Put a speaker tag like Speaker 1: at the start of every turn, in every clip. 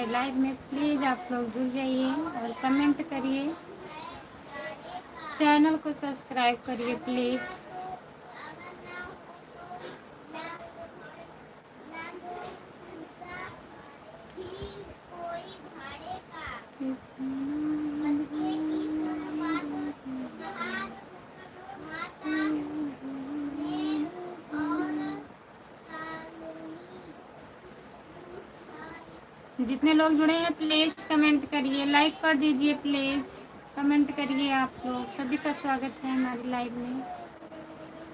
Speaker 1: Live में, please आप लोग जुड़ जाइए और कमेंट करिए, चैनल को सब्सक्राइब करिए प्लीज़। जितने लोग जुड़े हैं प्लीज़ कमेंट करिए, लाइक कर दीजिए प्लीज़, कमेंट करिए। आप लोग सभी का स्वागत है हमारी लाइव में,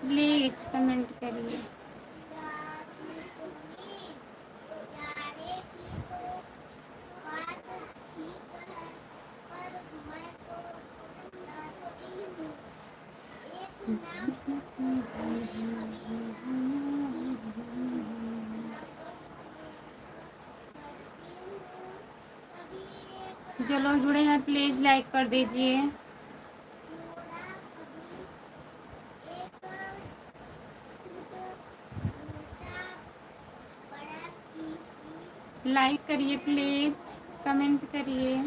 Speaker 1: प्लीज़ कमेंट करिए। जो लोग जुड़े हैं प्लीज़ लाइक कर दीजिए। लाइक करिए प्लीज़, कमेंट करिए।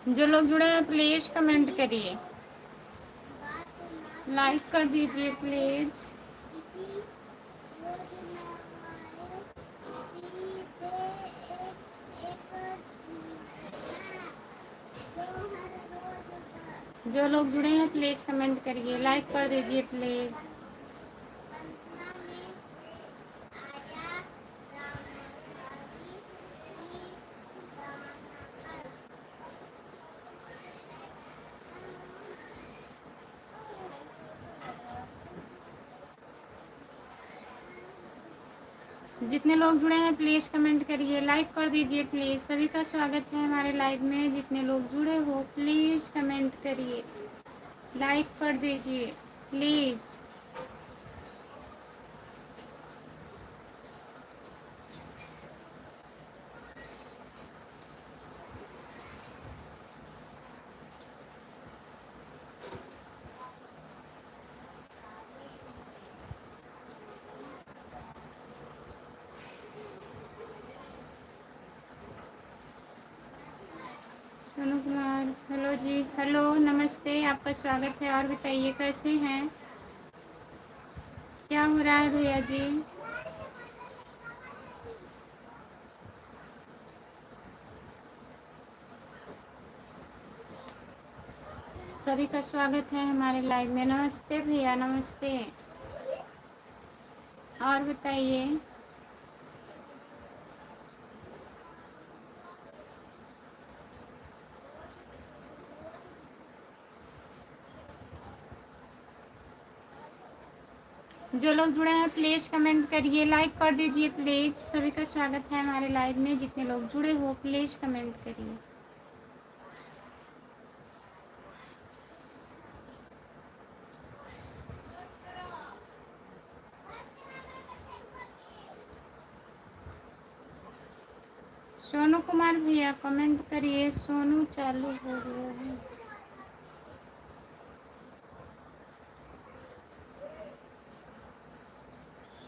Speaker 1: जो लोग जुड़े हैं प्लीज़ कमेंट करिए, लाइक कर दीजिए प्लीज़। जो लोग जुड़े हैं प्लीज़ कमेंट करिए, लाइक कर दीजिए प्लीज़। जितने लोग जुड़े हैं प्लीज़ कमेंट करिए, लाइक कर दीजिए प्लीज़। सभी का स्वागत है हमारे लाइव में, जितने लोग जुड़े हो प्लीज़ कमेंट करिए, लाइक कर दीजिए please. Sonu Kumar, hello ji, hello नमस्ते, आपका स्वागत है। और बताइए कैसे हैं, क्या हो रहा है भैया जी? सभी का स्वागत है हमारे लाइव में। नमस्ते भैया, नमस्ते। और बताइए। जो लोग जुड़े हैं प्लीज़ कमेंट करिए, लाइक कर दीजिए प्लीज़। सभी का स्वागत है हमारे लाइव में, जितने लोग जुड़े हो प्लीज़ कमेंट करिए। सोनू कुमार भैया कमेंट करिए, सोनू चालू हो गया है।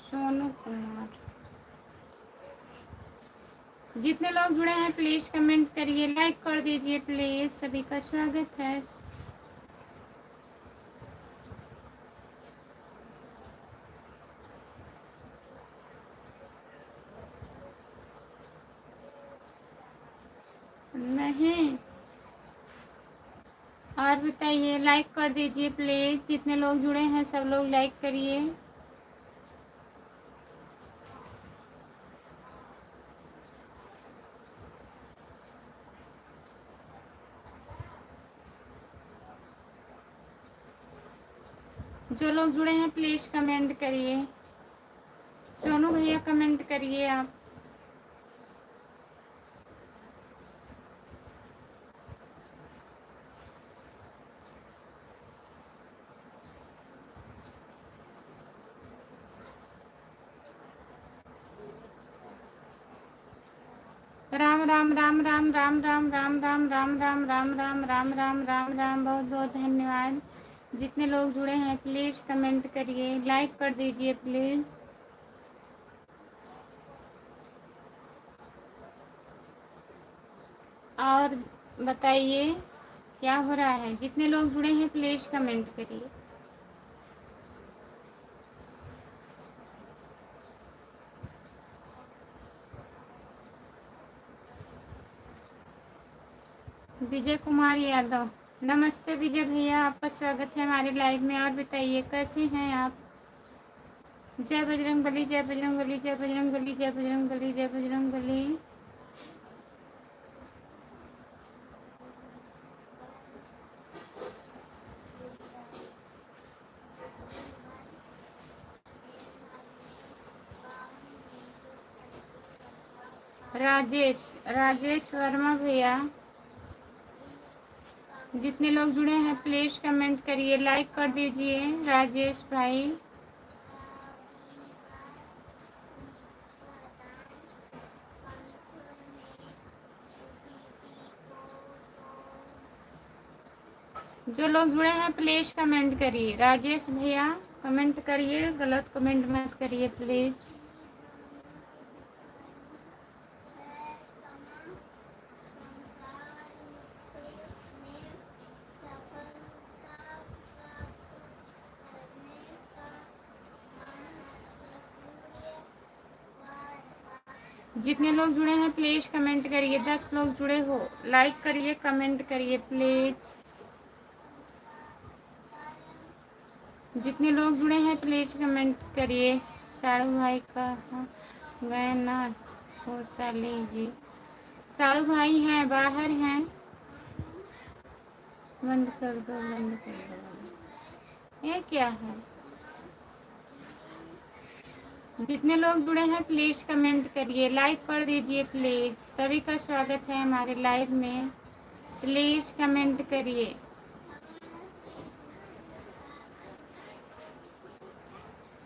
Speaker 1: सोनू कुमार, जितने लोग जुड़े हैं प्लीज़ कमेंट करिए, लाइक कर दीजिए प्लीज़। सभी का स्वागत है। नहीं, और बताइए, लाइक कर दीजिए प्लीज़। जितने लोग जुड़े हैं सब लोग लाइक करिए। जो लोग जुड़े हैं प्लीज़ कमेंट करिए। सोनू भैया कमेंट करिए आप। राम राम राम राम राम राम राम राम राम राम राम राम राम राम राम राम। बहुत बहुत धन्यवाद। जितने लोग जुड़े हैं प्लीज़ कमेंट करिए, लाइक कर दीजिए प्लीज़। और बताइए क्या हो रहा है। जितने लोग जुड़े हैं प्लीज़ कमेंट करिए। विजय कुमार यादव, नमस्ते विजय भैया, आपका स्वागत है हमारे लाइव में। और बताइए कैसे हैं आप। जय बजरंग बली, जय बजरंग बली, जय बजरंग बली, जय बजरंग बली, जय बजरंग बली। राजेश वर्मा भैया, जितने लोग जुड़े हैं प्लीज़ कमेंट करिए, लाइक कर दीजिए राजेश भाई। जो लोग जुड़े हैं प्लीज़ कमेंट करिए। राजेश भैया कमेंट करिए, गलत कमेंट मत करिए प्लीज़। जितने लोग जुड़े हैं प्लीज़ कमेंट करिए। 10 लोग जुड़े हो, लाइक करिए, कमेंट करिए प्लीज़। जितने लोग जुड़े हैं प्लीज़ कमेंट करिए। साड़ू भाई कहाँ गए ना हो साली जी। साड़ू भाई हैं, बाहर हैं। बंद कर दो, बंद कर दो। ये क्या है। जितने लोग जुड़े हैं प्लीज़ कमेंट करिए, लाइक कर दीजिए प्लीज़। सभी का स्वागत है हमारे लाइव में, प्लीज़ कमेंट करिए।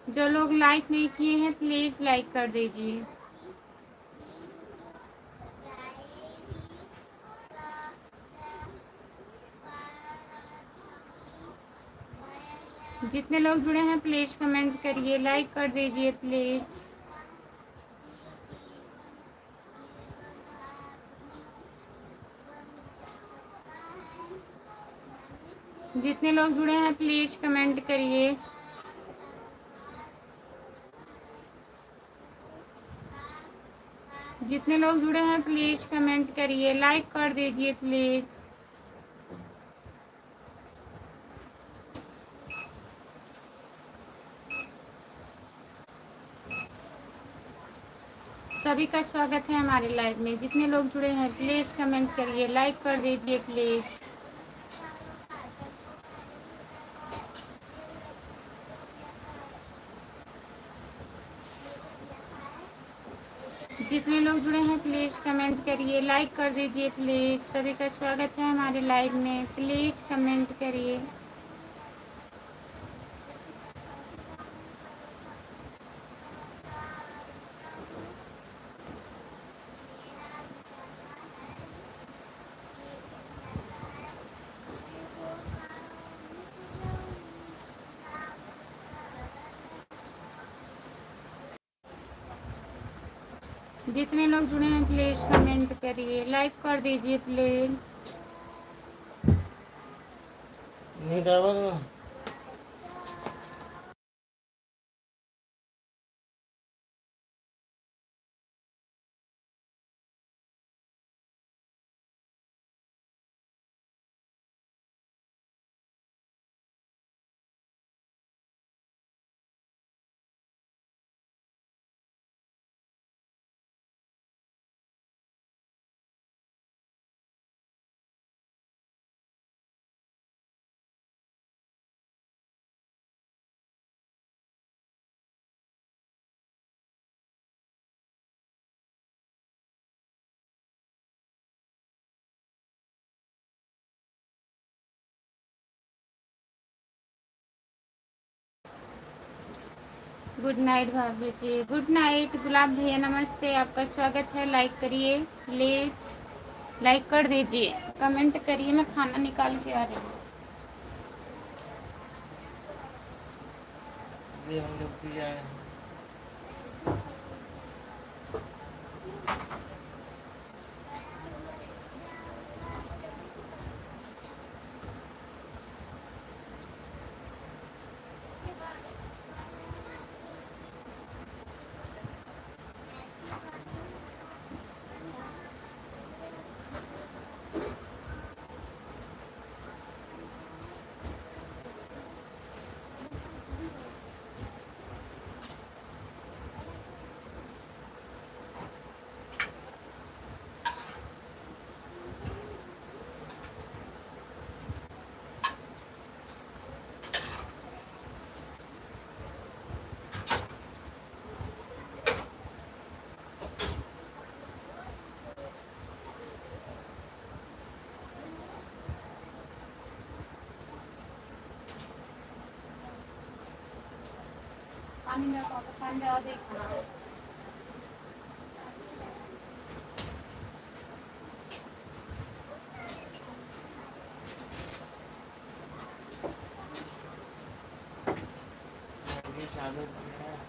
Speaker 1: जो लोग लाइक नहीं किए हैं प्लीज़ लाइक कर दीजिए। जितने लोग जुड़े हैं प्लीज़ कमेंट करिए, लाइक कर दीजिए प्लीज़। जितने लोग जुड़े हैं प्लीज़ कमेंट करिए। जितने लोग जुड़े हैं प्लीज़ कमेंट करिए, लाइक कर दीजिए प्लीज़। सभी का स्वागत है हमारे लाइव में। जितने लोग जुड़े हैं प्लीज़ कमेंट करिए, लाइक कर दीजिए प्लीज़। जितने लोग जुड़े हैं प्लीज़ कमेंट करिए, लाइक कर दीजिए प्लीज़। सभी का स्वागत है हमारे लाइव में, प्लीज़ कमेंट करिए। जितने लोग जुड़े हैं प्लीज़ कमेंट करिए, लाइक कर दीजिए प्लीज़। गुड नाइट भाभी जी, गुड नाइट। गुलाब भैया नमस्ते, आपका स्वागत है। लाइक करिए प्लीज, लाइक कर दीजिए, कमेंट करिए। मैं खाना निकाल के आ रही हूँ।
Speaker 2: हम लोग भी आए हैं।
Speaker 1: पानी में पानी में देखना।
Speaker 2: ये चालू किया है।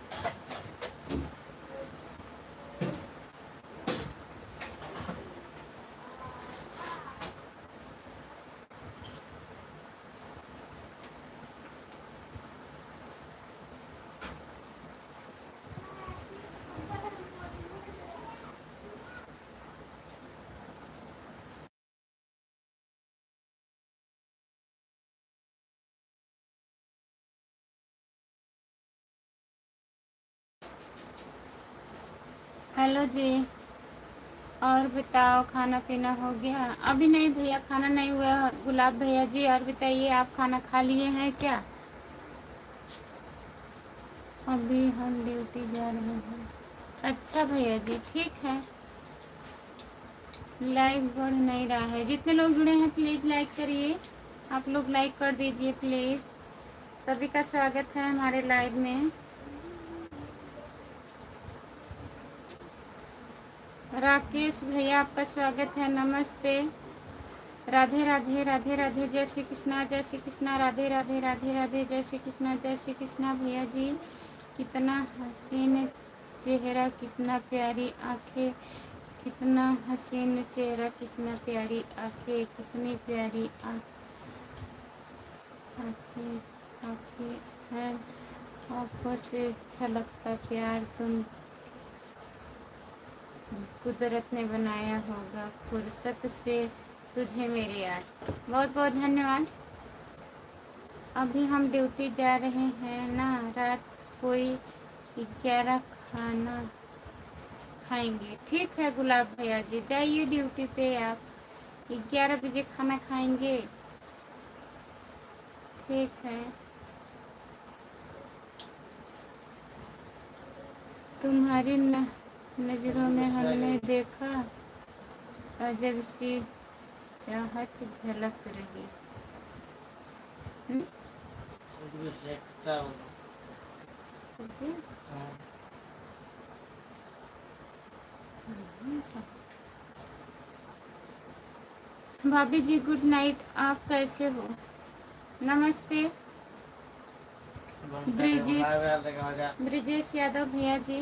Speaker 1: हेलो जी, और बताओ खाना पीना हो गया? अभी नहीं भैया, खाना नहीं हुआ। गुलाब भैया जी, और बताइए, आप खाना खा लिए हैं क्या? अभी हम ड्यूटी जा रहे हैं। अच्छा भैया जी, ठीक है। लाइक बढ़ नहीं रहा है। जितने लोग जुड़े हैं प्लीज़ लाइक करिए। आप लोग लाइक कर दीजिए प्लीज़। सभी का स्वागत है हमारे लाइव में। राकेश भैया, आपका स्वागत है, नमस्ते। राधे राधे, राधे राधे, जय श्री कृष्णा, जय श्री कृष्णा, राधे राधे, राधे राधे, जय श्री कृष्णा, जय श्री कृष्णा। भैया जी, कितना हसीन चेहरा, कितना प्यारी आंखें, कितना हसीन चेहरा, कितना प्यारी आंखें, कितनी प्यारी आंखें आंखें हैं। आंखों से छलकता प्यार तुम कुदरत ने बनाया होगा, फुर्सत से तुझे मेरी याद। बहुत बहुत धन्यवाद। अभी हम ड्यूटी जा रहे हैं ना, रात कोई 11 खाना खाएंगे। ठीक है गुलाब भैया जी, जाइए ड्यूटी पे। आप 11 बजे खाना खाएंगे। ठीक है। तुम्हारी नज़रों में हमने देखा अजब सी चाहत झलक रही। जी भाभी जी, गुड नाइट। आप कैसे हो? नमस्ते। ब्रिजेश यादव भैया जी।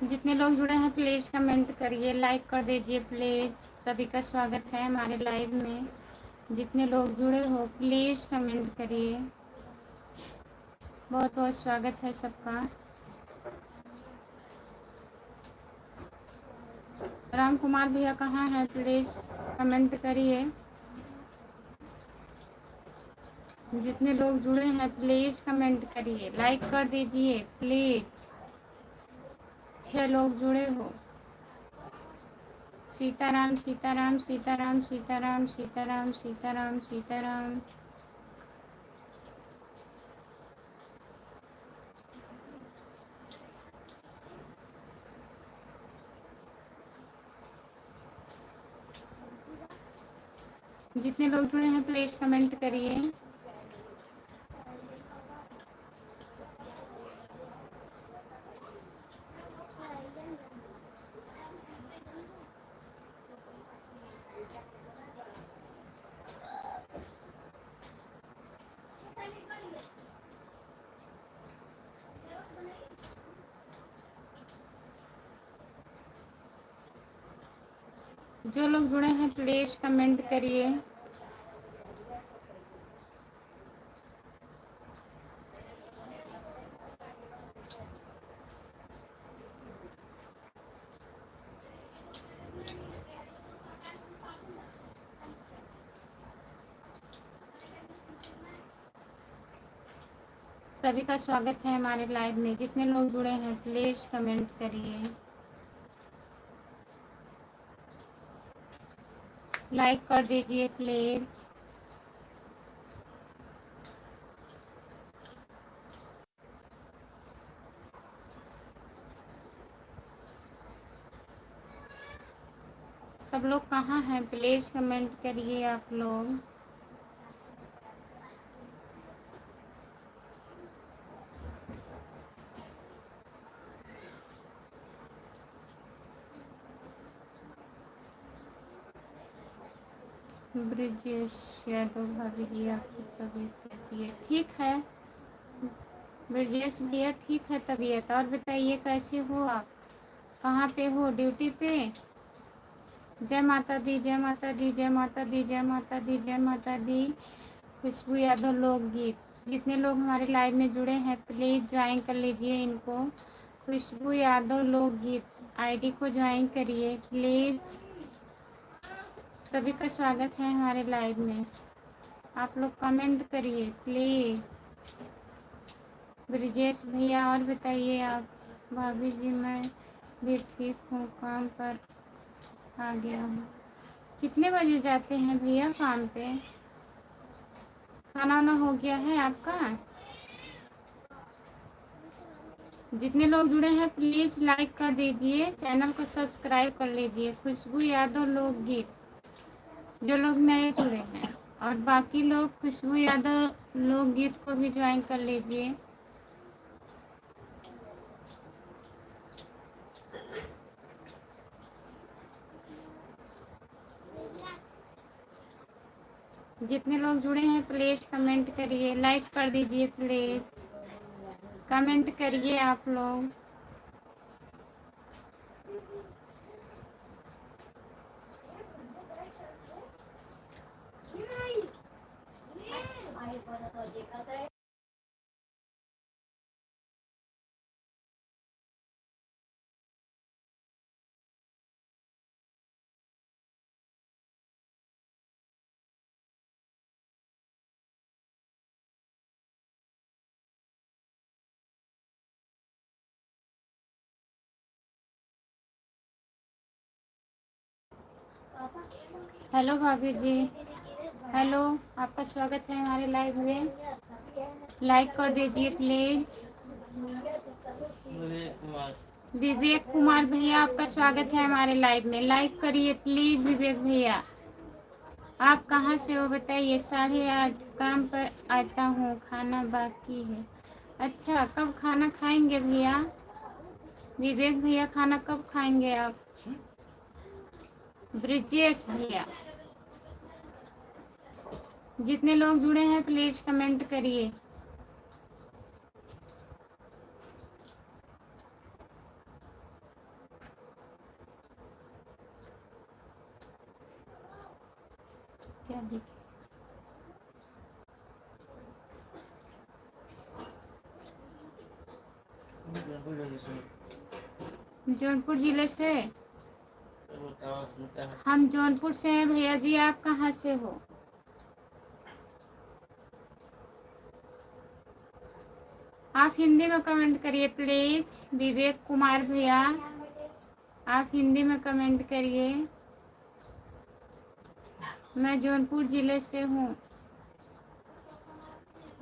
Speaker 1: जितने लोग जुड़े हैं प्लीज़ कमेंट करिए, लाइक कर दीजिए प्लीज़। सभी का स्वागत है हमारे लाइव में। जितने लोग जुड़े हो प्लीज़ कमेंट करिए। बहुत बहुत स्वागत है सबका। राम कुमार भैया कहाँ हैं? प्लीज़ कमेंट करिए। जितने लोग जुड़े हैं प्लीज़ कमेंट करिए, लाइक कर दीजिए प्लीज़। 6 लोग जुड़े हो। सीताराम सीताराम सीताराम सीताराम सीताराम सीताराम सीताराम। जितने लोग जुड़े हैं प्लीज़ कमेंट करिए। जो लोग जुड़े हैं प्लीज़ कमेंट करिए। सभी का स्वागत है हमारे लाइव में। जितने लोग जुड़े हैं प्लीज़ कमेंट करिए, लाइक कर दीजिए प्लीज़। सब लोग कहाँ हैं? प्लीज़ कमेंट करिए आप लोग। ब्रिजेश यादव भाभी जी, आपकी तबीयत कैसी है? ठीक है ब्रिजेश भैया, ठीक है तबीयत। और बताइए कैसे हो आप? कहाँ पे हो? ड्यूटी पे? जय माता दी जय माता दी जय माता दी जय माता दी जय माता दी। खुशबू यादव लोकगीत। जितने लोग हमारे लाइव में जुड़े हैं प्लीज़ ज्वाइन कर लीजिए इनको। खुशबू यादव लोकगीत आईडी को ज्वाइन करिए प्लीज़। सभी का स्वागत है हमारे लाइव में। आप लोग कमेंट करिए प्लीज़। ब्रिजेश भैया और बताइए आप? भाभी जी मैं भी ठीक हूँ, काम पर आ गया हूँ। कितने बजे जाते हैं भैया काम पे? खाना वाना हो गया है आपका? जितने लोग जुड़े हैं प्लीज़ लाइक कर दीजिए, चैनल को सब्सक्राइब कर लीजिए। खुशबू यादव लोकगीत। जो लोग नए जुड़े हैं और बाकी लोग खुशबू यादव लोकगीत को भी ज्वाइन कर लीजिए। जितने लोग जुड़े हैं प्लीज़ कमेंट करिए, लाइक कर दीजिए प्लीज़। कमेंट करिए आप लोग। हेलो भाभी जी, हेलो, आपका स्वागत है हमारे लाइव में। लाइक कर दीजिए प्लीज़।
Speaker 2: विवेक कुमार।
Speaker 1: विवेक कुमार भैया, आपका स्वागत है हमारे लाइव में। लाइक करिए प्लीज़ विवेक भैया। आप कहाँ से हो बताइए? 8:30 काम पर आता हूँ, खाना बाकी है। अच्छा, कब खाना खाएंगे भैया? विवेक भैया खाना कब खाएंगे आप? ब्रिजेश भैया। जितने लोग जुड़े हैं प्लीज़ कमेंट करिए। क्या दिखे।
Speaker 2: जयपुर जिले से।
Speaker 1: जौनपुर जिले से।
Speaker 2: तो बताओ सुनता है।
Speaker 1: हम जौनपुर से हैं भैया जी, आप कहाँ से हो? आप हिंदी में कमेंट करिए प्लीज। विवेक कुमार भैया, आप हिंदी में कमेंट करिए। मैं जौनपुर जिले से हूँ।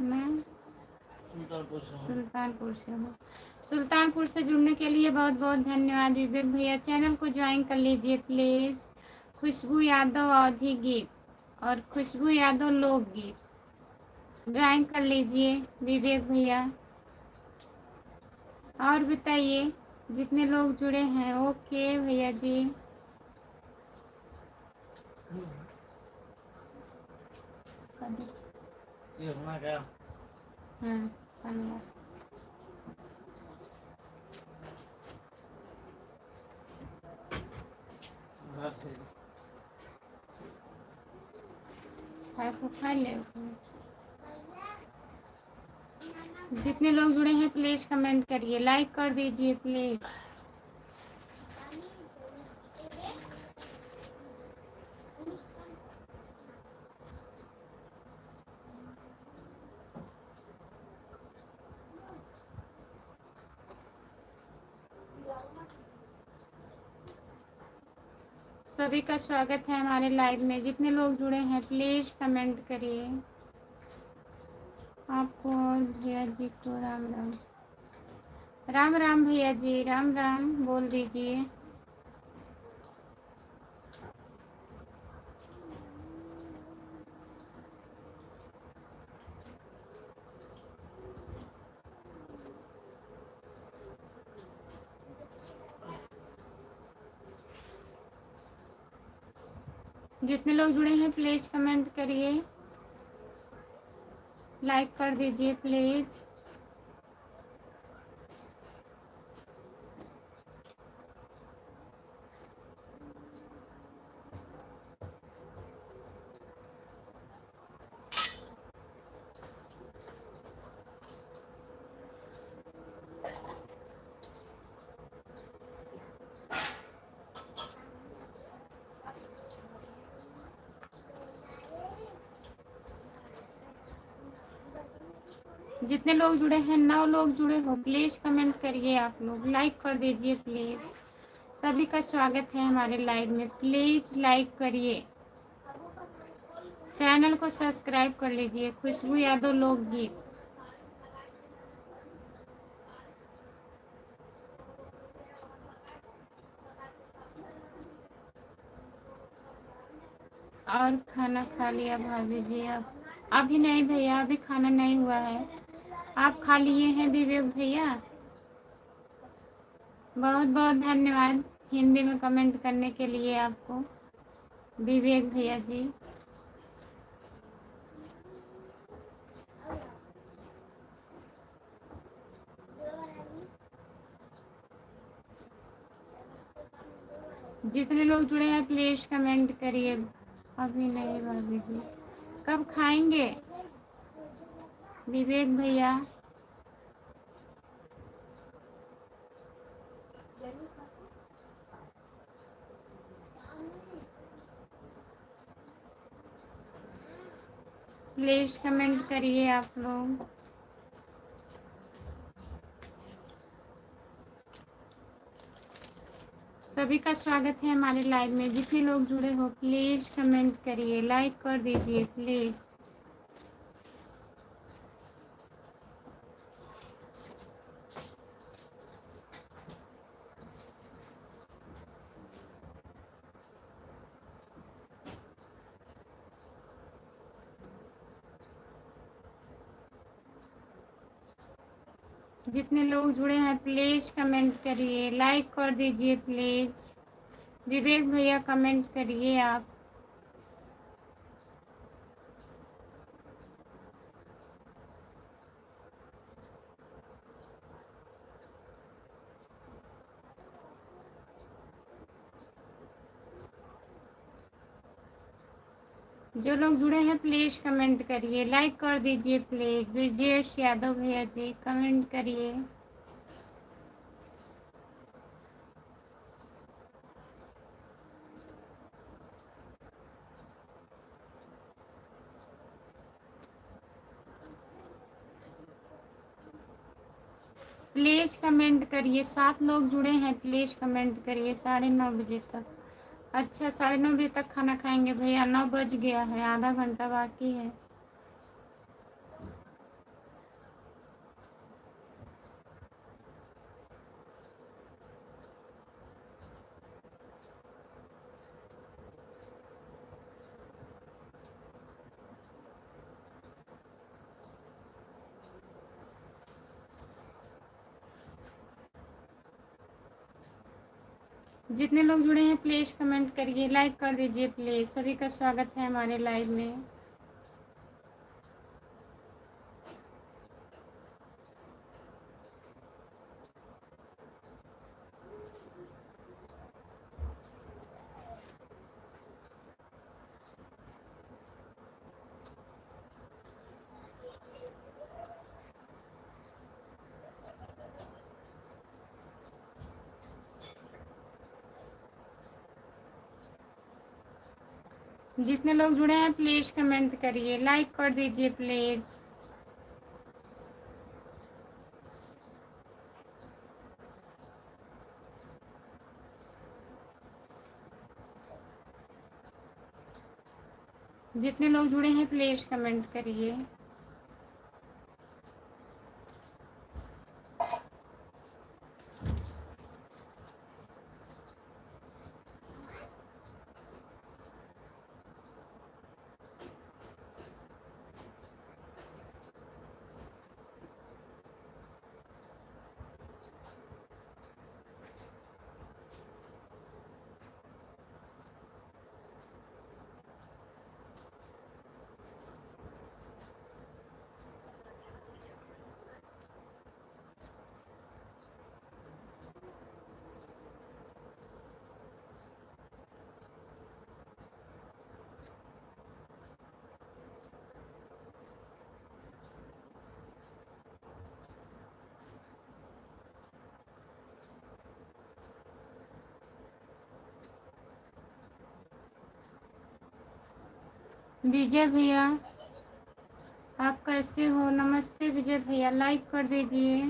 Speaker 1: मैं
Speaker 2: सुल्तानपुर से हूँ।
Speaker 1: सुल्तानपुर से हूँ। सुल्तानपुर से जुड़ने के लिए बहुत बहुत धन्यवाद विवेक भैया। चैनल को ज्वाइन कर लीजिए प्लीज़। खुशबू यादव अवधी गीत और खुशबू यादव लोकगीत ज्वाइन कर लीजिए विवेक भैया। और बताइए जितने लोग जुड़े हैं। ओके भैया जी।
Speaker 2: ये अपना क्या?
Speaker 1: हाँ धन्यवाद।
Speaker 2: बात है।
Speaker 1: खा ले। जितने लोग जुड़े हैं प्लीज़ कमेंट करिए, लाइक कर दीजिए प्लीज़। सभी का स्वागत है हमारे लाइव में। जितने लोग जुड़े हैं प्लीज़ कमेंट करिए। आपको और भैया जी को राम राम। राम राम भैया जी, राम राम बोल दीजिए। जितने लोग जुड़े हैं प्लीज़ कमेंट करिए, लाइक कर दीजिए प्लीज़। जितने लोग जुड़े हैं 9 लोग जुड़े हो प्लीज़ कमेंट करिए। आप लोग लाइक कर दीजिए प्लीज़। सभी का स्वागत है हमारे लाइव में। प्लीज़ लाइक करिए, चैनल को सब्सक्राइब कर लीजिए। खुशबू यादव लोकगीत। और खाना खा लिया भाभी जी? आप अभी नहीं भैया, अभी खाना नहीं हुआ है। आप खा लिए हैं विवेक भैया? बहुत बहुत धन्यवाद हिंदी में कमेंट करने के लिए आपको विवेक भैया जी। जितने लोग जुड़े हैं प्लीज़ कमेंट करिए। अभी नहीं भाभी जी, कब खाएंगे विवेक भैया? प्लीज़ कमेंट करिए आप लोग। सभी का स्वागत है हमारे लाइव में। जितने लोग जुड़े हो प्लीज़ कमेंट करिए, लाइक कर दीजिए प्लीज़। जितने लोग जुड़े हैं प्लीज़ कमेंट करिए, लाइक कर दीजिए प्लीज़। विवेक भैया कमेंट करिए आप। जो लोग जुड़े हैं प्लीज कमेंट करिए, लाइक कर दीजिए प्लीज। ब्रजेश यादव भैया जी कमेंट करिए। प्लीज कमेंट करिए। 7 लोग जुड़े हैं, प्लीज कमेंट करिए। 9:30 तक। अच्छा 9:30 तक खाना खाएंगे भैया? 9 बज गया है, आधा घंटा बाकी है। जितने लोग जुड़े हैं प्लीज कमेंट करिए, लाइक कर दीजिए प्लीज। सभी का स्वागत है हमारे लाइव में। जितने लोग जुड़े हैं प्लीज कमेंट करिए, लाइक कर दीजिए प्लीज। जितने लोग जुड़े हैं प्लीज कमेंट करिए। विजय भैया आप कैसे हो? नमस्ते विजय भैया, लाइक कर दीजिए।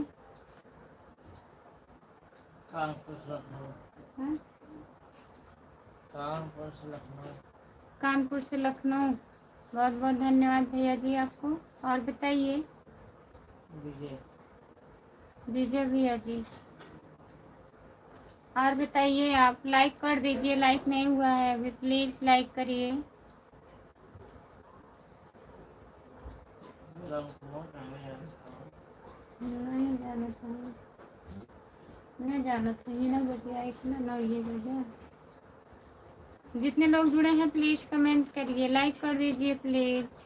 Speaker 2: कानपुर से लखनऊ।
Speaker 1: हाँ?
Speaker 2: कानपुर से लखनऊ।
Speaker 1: कानपुर से लखनऊ। बहुत बहुत धन्यवाद भैया जी आपको। और बताइए
Speaker 2: विजय।
Speaker 1: विजय भैया जी, और बताइए आप। लाइक कर दीजिए, लाइक नहीं हुआ है अभी, प्लीज लाइक करिए। नहीं जाना चाहिए, नहीं जाना चाहिए ना बजिया, इतना 9 ये बजा। जितने लोग जुड़े हैं प्लीज कमेंट करिए, लाइक कर दीजिए प्लीज।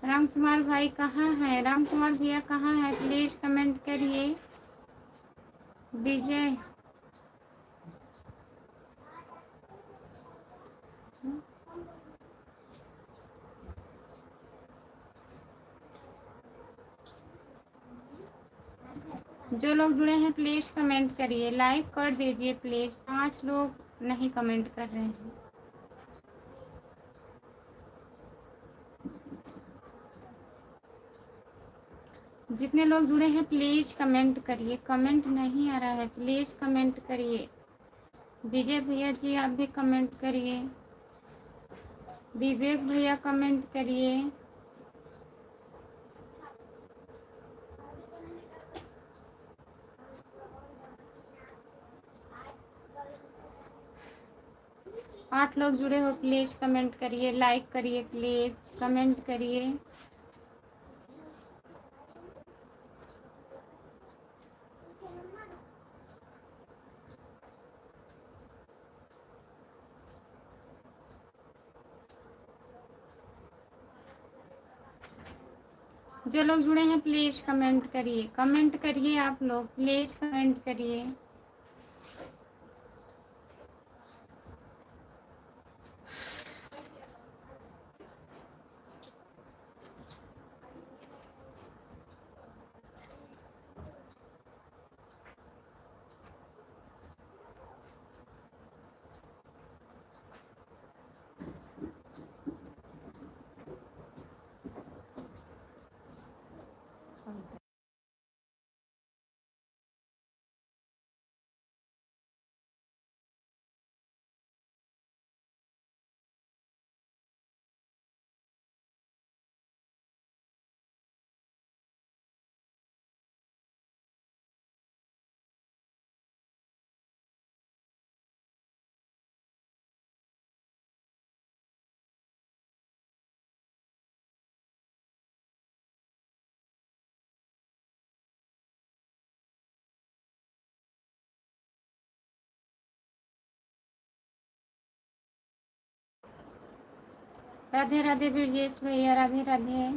Speaker 1: राम कुमार भाई कहाँ हैं? राम कुमार भैया कहाँ हैं? प्लीज कमेंट करिए। विजय जो लोग जुड़े हैं प्लीज कमेंट करिए, लाइक कर दीजिए प्लीज। 5 लोग नहीं कमेंट कर रहे हैं। जितने लोग जुड़े हैं प्लीज कमेंट करिए। कमेंट नहीं आ रहा है, प्लीज कमेंट करिए। विजय भैया जी आप भी कमेंट करिए। विवेक भैया कमेंट करिए। आठ लोग जुड़े हो प्लीज कमेंट करिए, लाइक करिए प्लीज, कमेंट करिए। जो लोग जुड़े हैं प्लीज कमेंट करिए, कमेंट करिए आप लोग, प्लीज कमेंट करिए। राधे राधे ब्रजेश भैया, राधे राधे।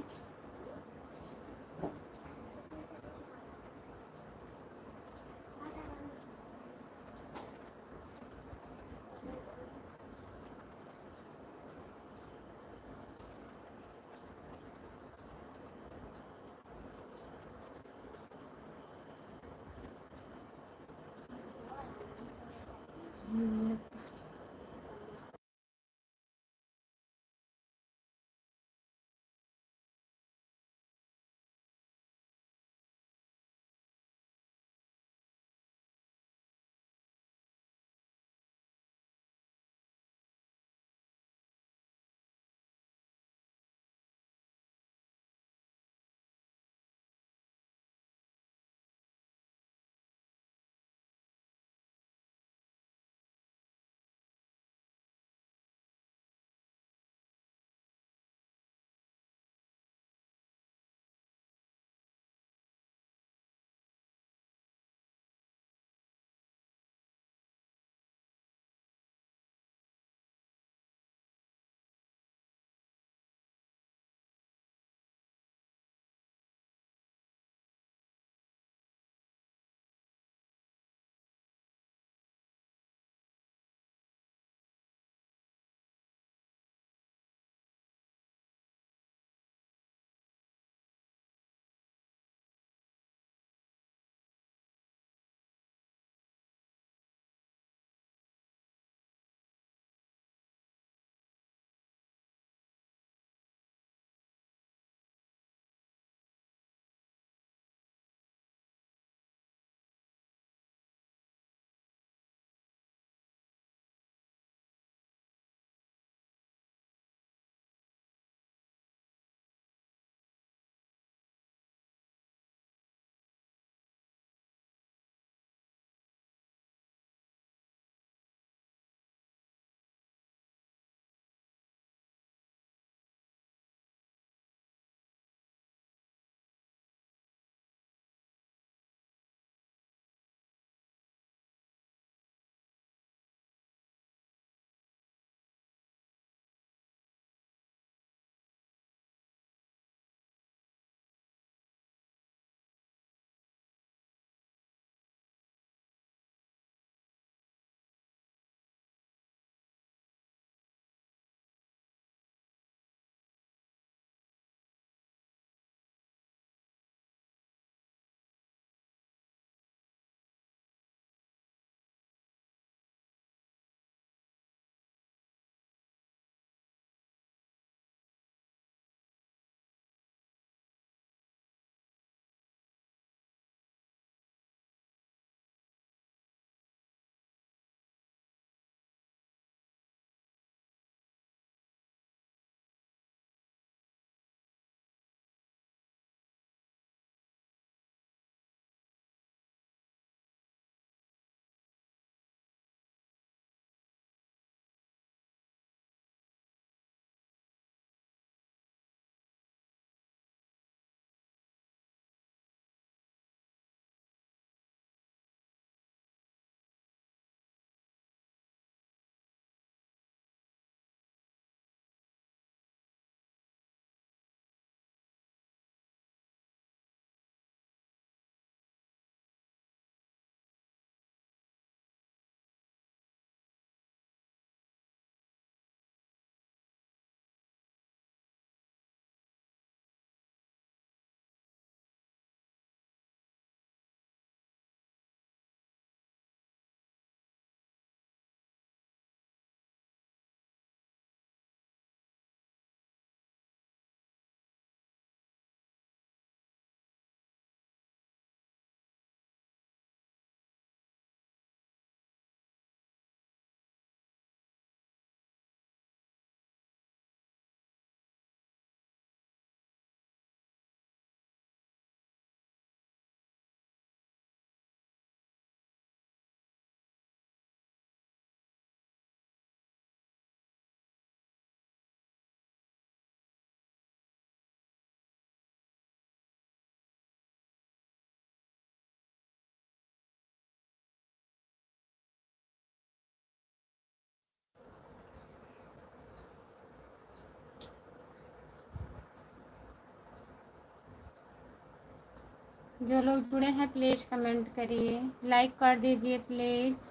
Speaker 1: जो लोग जुड़े हैं प्लीज़ कमेंट करिए, लाइक कर दीजिए प्लीज़।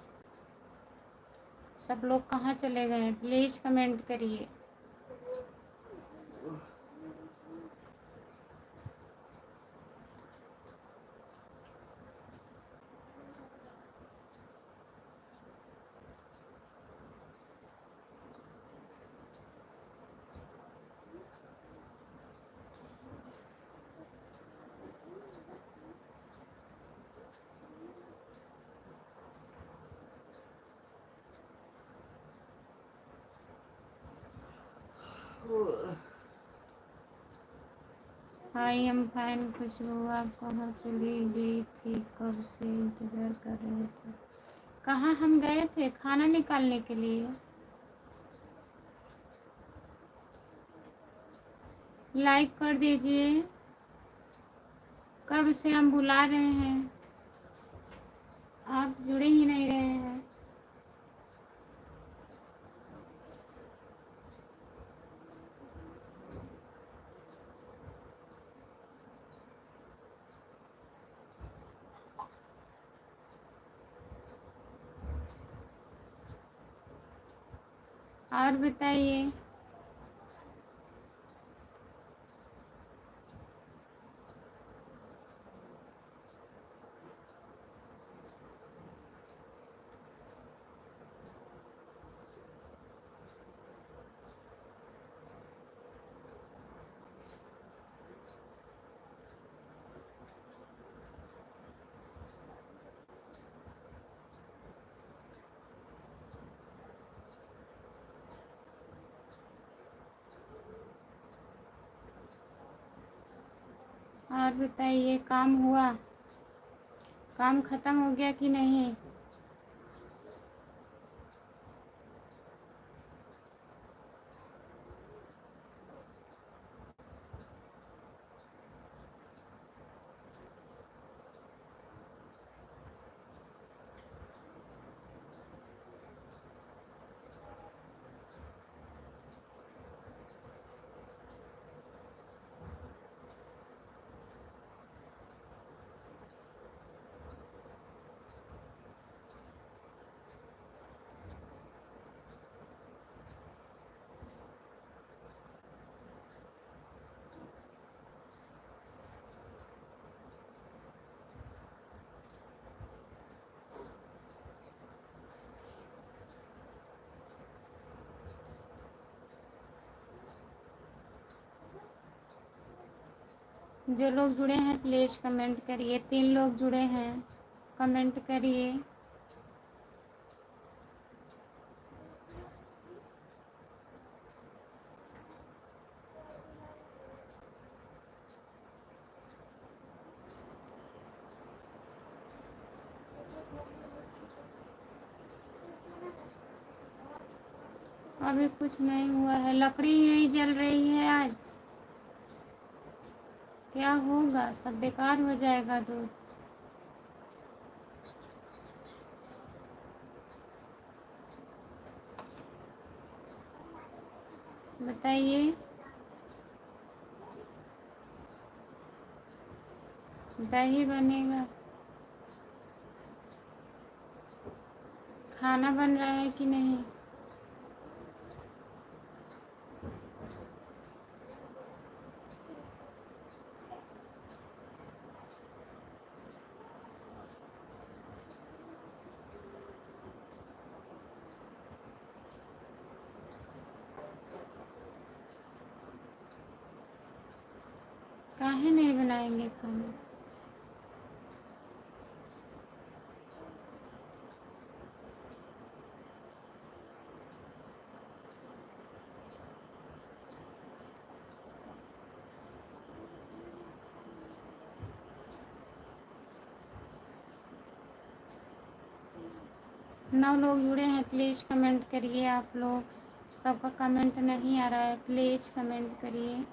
Speaker 1: सब लोग कहाँ चले गए हैं, प्लीज़ कमेंट करिए। आई एम फाइन खुशबू, आप कहाँ चली गई थी, कब से इंतज़ार कर रहे थे। कहाँ हम गए थे, खाना निकालने के लिए। लाइक कर दीजिए, कब से हम बुला रहे हैं, आप जुड़े ही नहीं रहे हैं। और बताइए। और बताइए, काम हुआ, काम ख़त्म हो गया कि नहीं। जो लोग जुड़े हैं प्लीज़ कमेंट करिए। 3 लोग जुड़े हैं, कमेंट करिए। अभी कुछ नहीं हुआ है, लकड़ी ही नहीं जल रही है आज। क्या होगा, सब बेकार हो जाएगा दूध। बताइए। दही बनेगा, खाना बन रहा है कि नहीं। काहे नहीं बनाएंगे खाना। नौ लोग जुड़े हैं, प्लीज़ कमेंट करिए। आप लोग सबका कमेंट नहीं आ रहा है, प्लीज़ कमेंट करिए।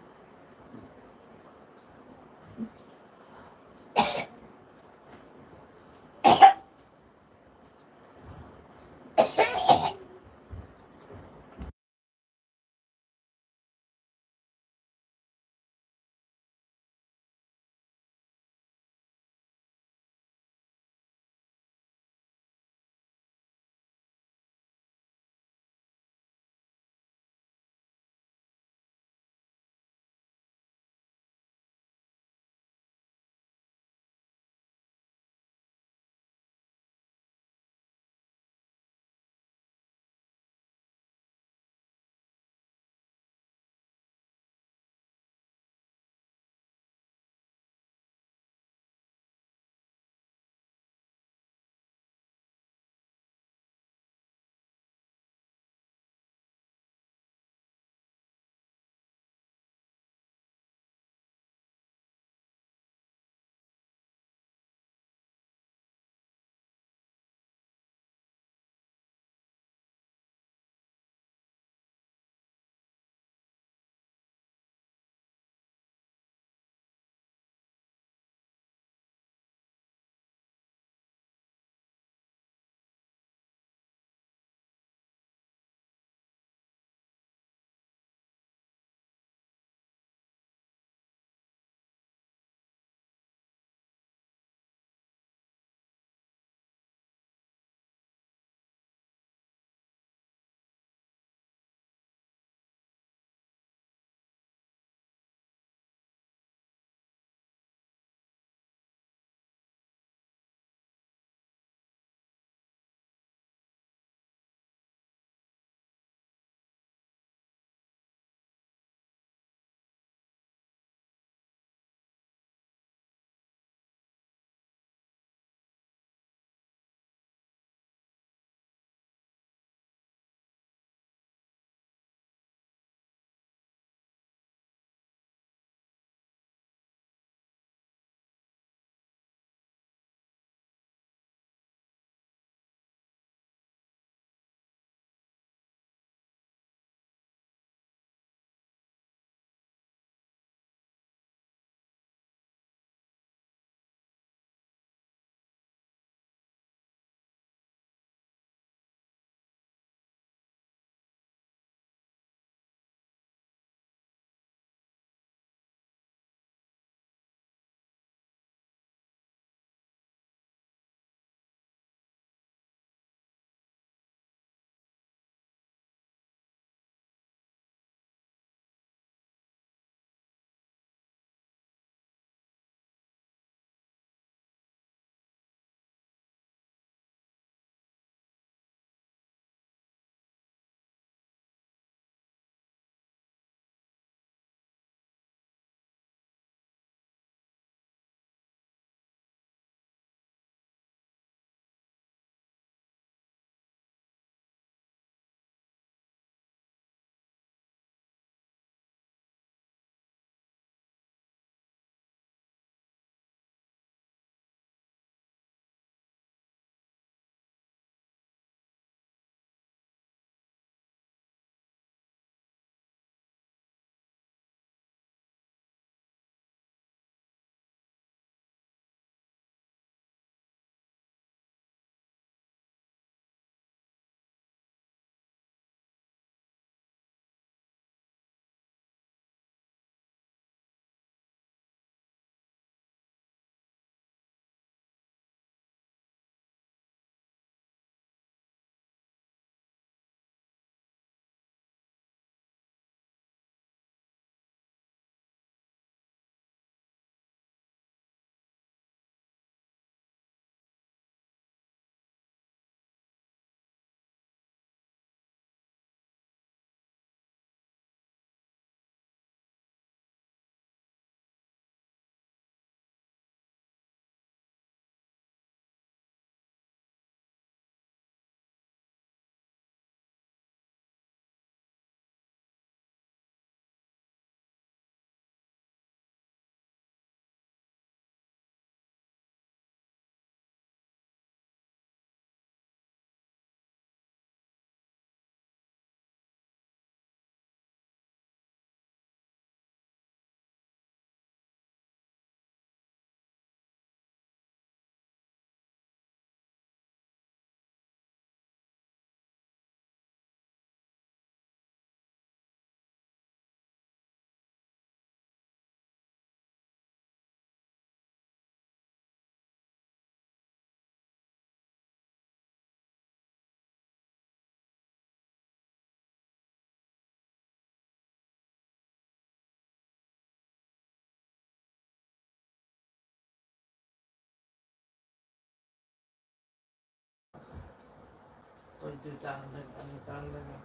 Speaker 2: तान लगा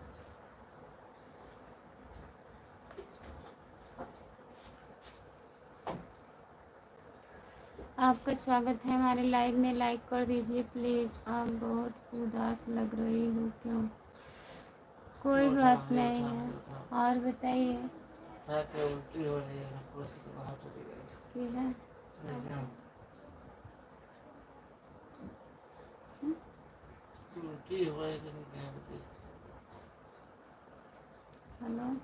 Speaker 1: आपका स्वागत है हमारे लाइव में। लाइक कर दीजिए प्लीज़। आप बहुत ही उदास लग रही हो, क्यों? कोई बात नहीं है। और बताइए।
Speaker 2: उल्टी हो रही है, कुर्सी के बाहर चली गई
Speaker 1: ठीक है।
Speaker 2: उल्टी हो रही है।
Speaker 1: हेलो।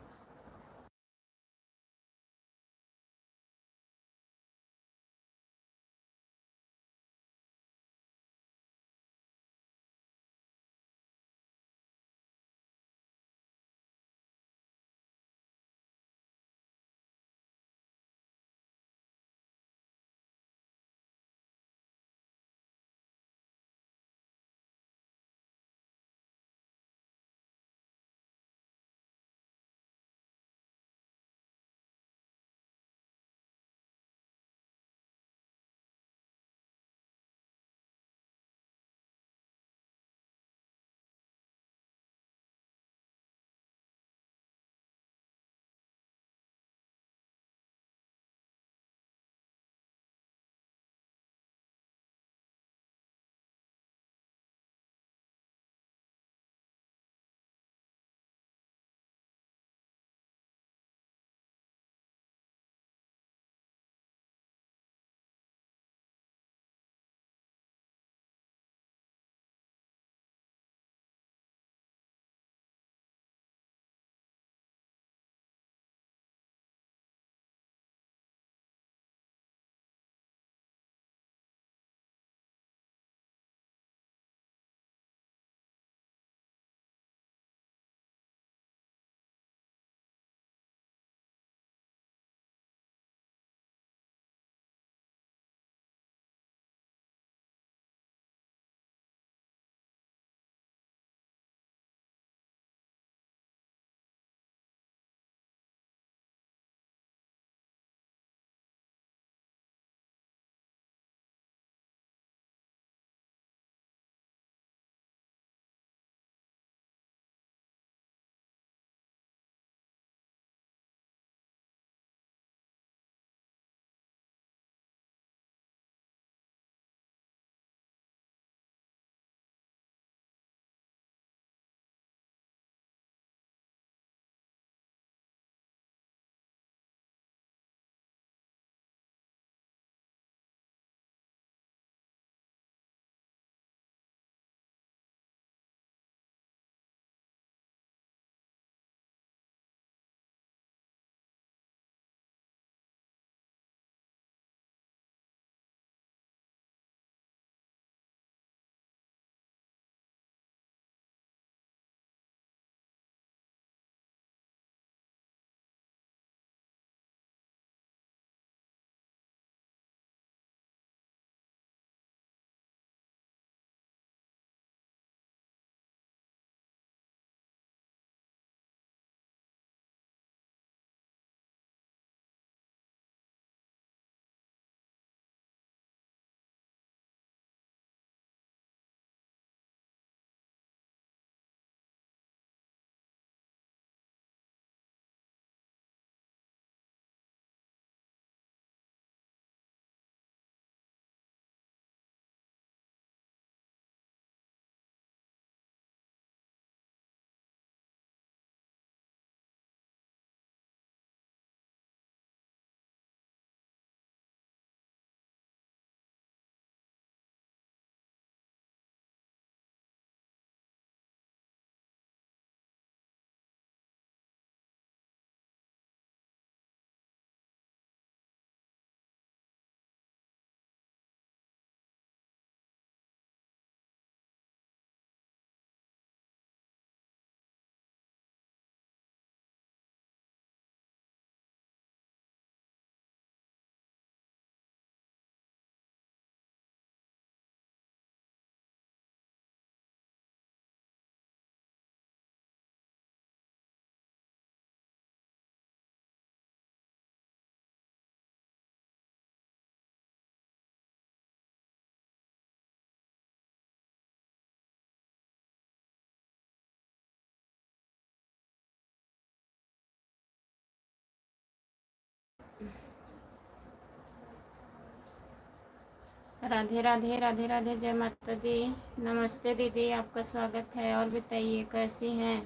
Speaker 1: राधे राधे राधे राधे, जय माता दी। नमस्ते दीदी, आपका स्वागत है। और बताइए कैसी हैं?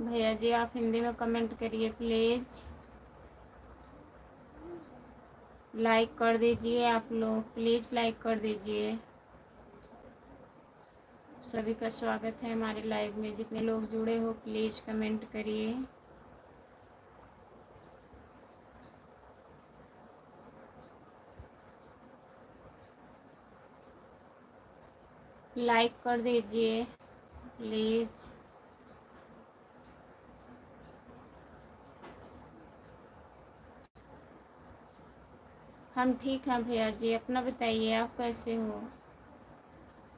Speaker 1: भैया जी आप हिंदी में कमेंट करिए प्लीज़। लाइक कर दीजिए आप लोग, प्लीज़ लाइक कर दीजिए। सभी का स्वागत है हमारे लाइव में। जितने लोग जुड़े हो प्लीज़ कमेंट करिए। लाइक कर दीजिए प्लीज़। हम ठीक हैं भैया जी, अपना बताइए आप कैसे हो?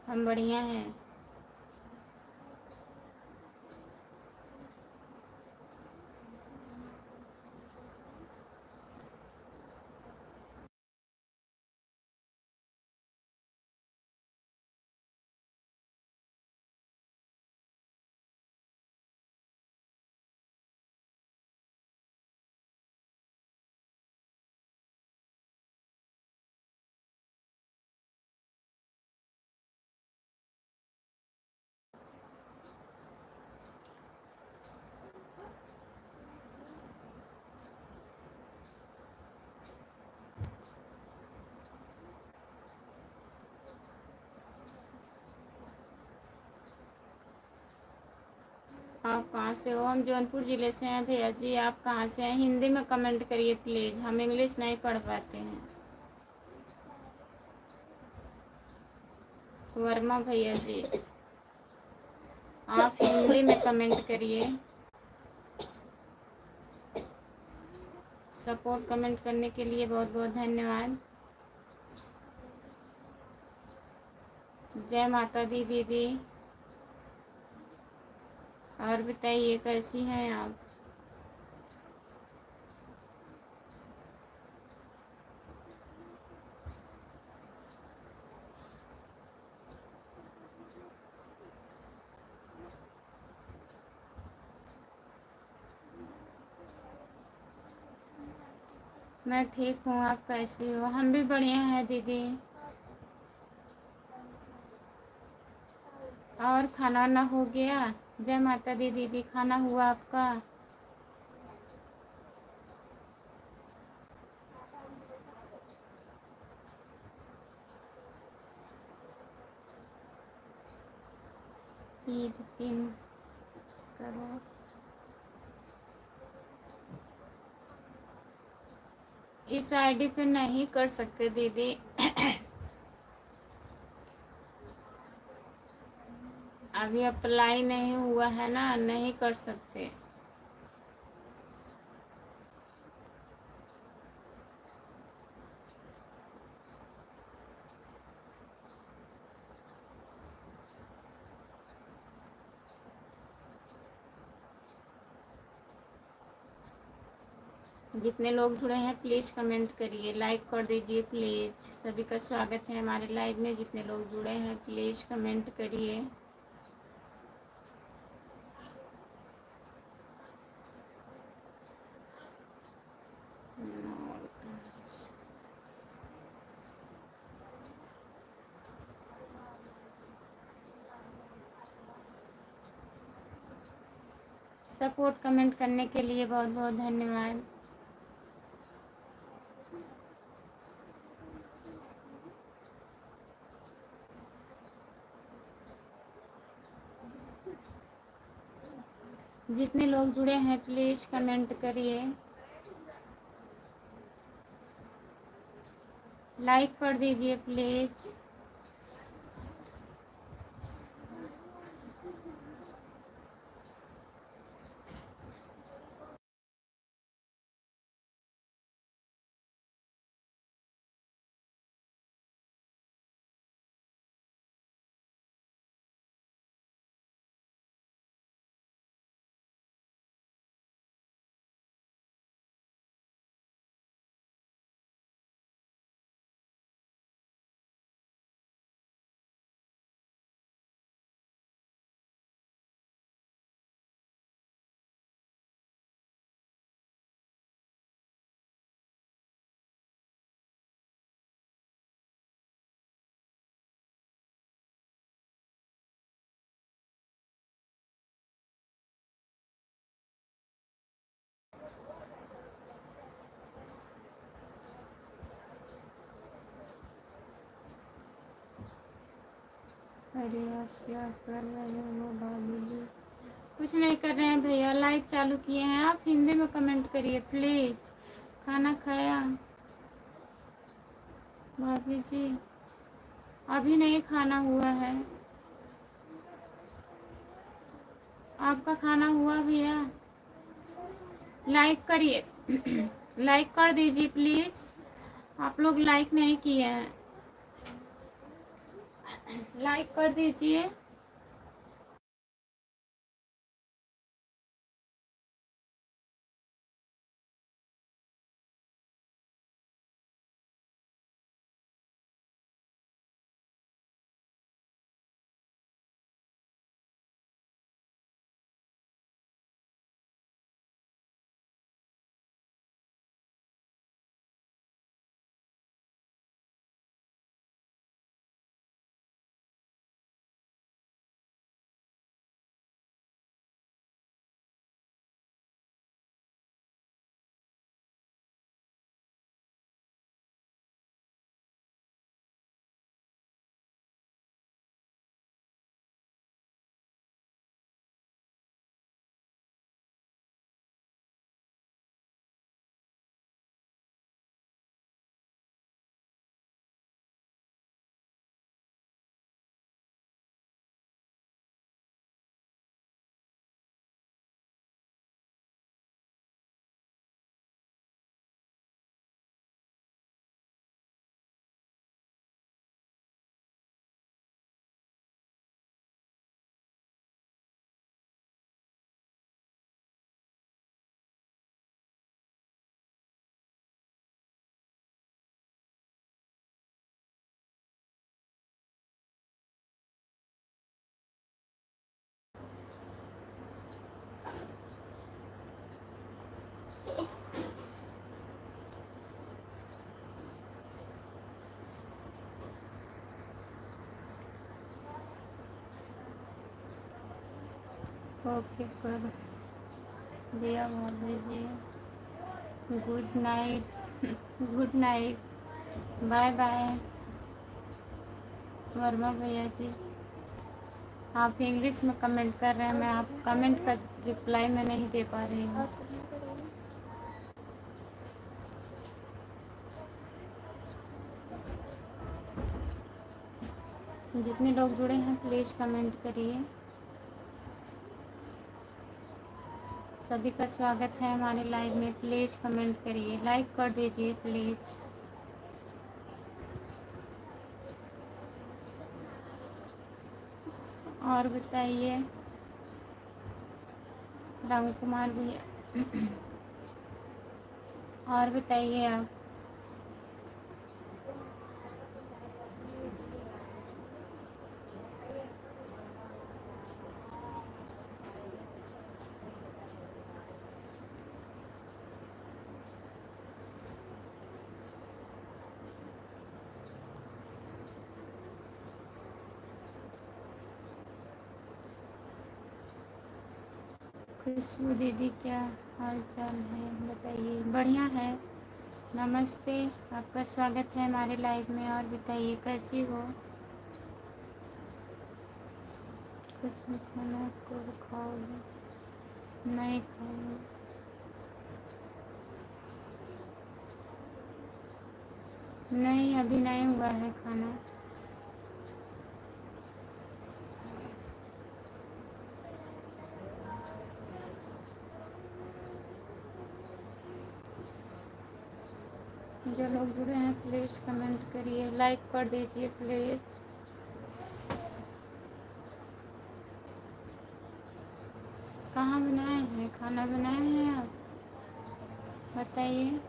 Speaker 1: हम बढ़िया हैं। आप कहाँ से हो? हम जौनपुर ज़िले से हैं भैया जी। आप कहाँ से हैं? हिंदी में कमेंट करिए प्लीज़, हम इंग्लिश नहीं पढ़ पाते हैं। वर्मा भैया जी आप हिंदी में कमेंट करिए। सपोर्ट कमेंट करने के लिए बहुत बहुत धन्यवाद। जय माता दी दीदी। और बताइए कैसी हैं आप? मैं ठीक हूँ, आप कैसी हो? हम भी बढ़िया हैं दीदी। और खाना वाना हो गया? जय माता दी दीदी, खाना हुआ आपका? ईद पिन करो। इस आईडी पे नहीं कर सकते दीदी। अभी अप्लाई नहीं हुआ है ना, नहीं कर सकते। जितने लोग जुड़े हैं प्लीज़ कमेंट करिए, लाइक कर दीजिए प्लीज़। सभी का स्वागत है हमारे लाइव में। जितने लोग जुड़े हैं प्लीज़ कमेंट करिए। सपोर्ट कमेंट करने के लिए बहुत बहुत धन्यवाद। जितने लोग जुड़े हैं प्लीज़ कमेंट करिए, लाइक कर दीजिए प्लीज़। अरे आप क्या कर रहे हो भाभी जी? कुछ नहीं कर रहे हैं भैया, लाइव चालू किए हैं। आप हिंदी में कमेंट करिए प्लीज। खाना खाया भाभी जी? अभी नहीं खाना हुआ है। आपका खाना हुआ भैया? लाइक करिए लाइक कर दीजिए प्लीज। आप लोग लाइक नहीं किए हैं, लाइक कर दीजिए। ओके कर दिया भाभी जी। Good night good night, bye bye Verma भैया जी। आप इंग्लिश में कमेंट कर रहे हैं, मैं आप कमेंट का रिप्लाई मैं नहीं दे पा रही हूँ। जितने लोग जुड़े हैं प्लीज़ कमेंट करिए। सभी का स्वागत है हमारे लाइव में। प्लीज़ कमेंट करिए, लाइक कर दीजिए प्लीज़। और बताइए राम कुमार भैया, और बताइए आप। खुशबू दीदी क्या हाल चाल है बताइए? बढ़िया है, नमस्ते। आपका स्वागत है हमारे लाइव में। और बताइए कैसी हो? खुशबू खाना को खाओगे? नहीं खाओगे? नहीं, अभी नहीं हुआ है खाना। जो लोग जुड़े हैं प्लीज़ कमेंट करिए, लाइक कर दीजिए प्लीज़। कहाँ बनाए हैं खाना? बनाए हैं आप? बताइए।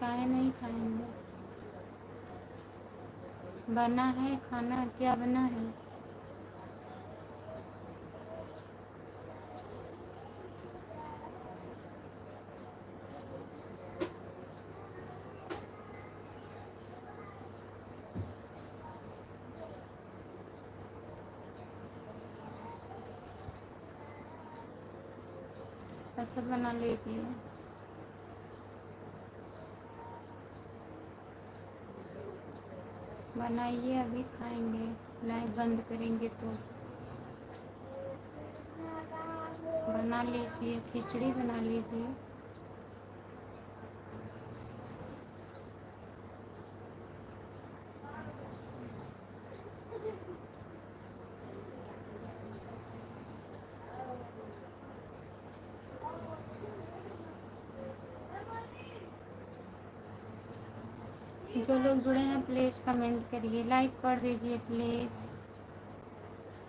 Speaker 1: काहे नहीं खाएंगे? बना है खाना, क्या बना है? अच्छा बना लीजिए। बनाइए, अभी खाएंगे। लाइव बंद करेंगे तो बना लीजिए, खिचड़ी बना लीजिए। जो लोग जुड़े हैं प्लीज़ कमेंट करिए, लाइक कर दीजिए प्लीज़।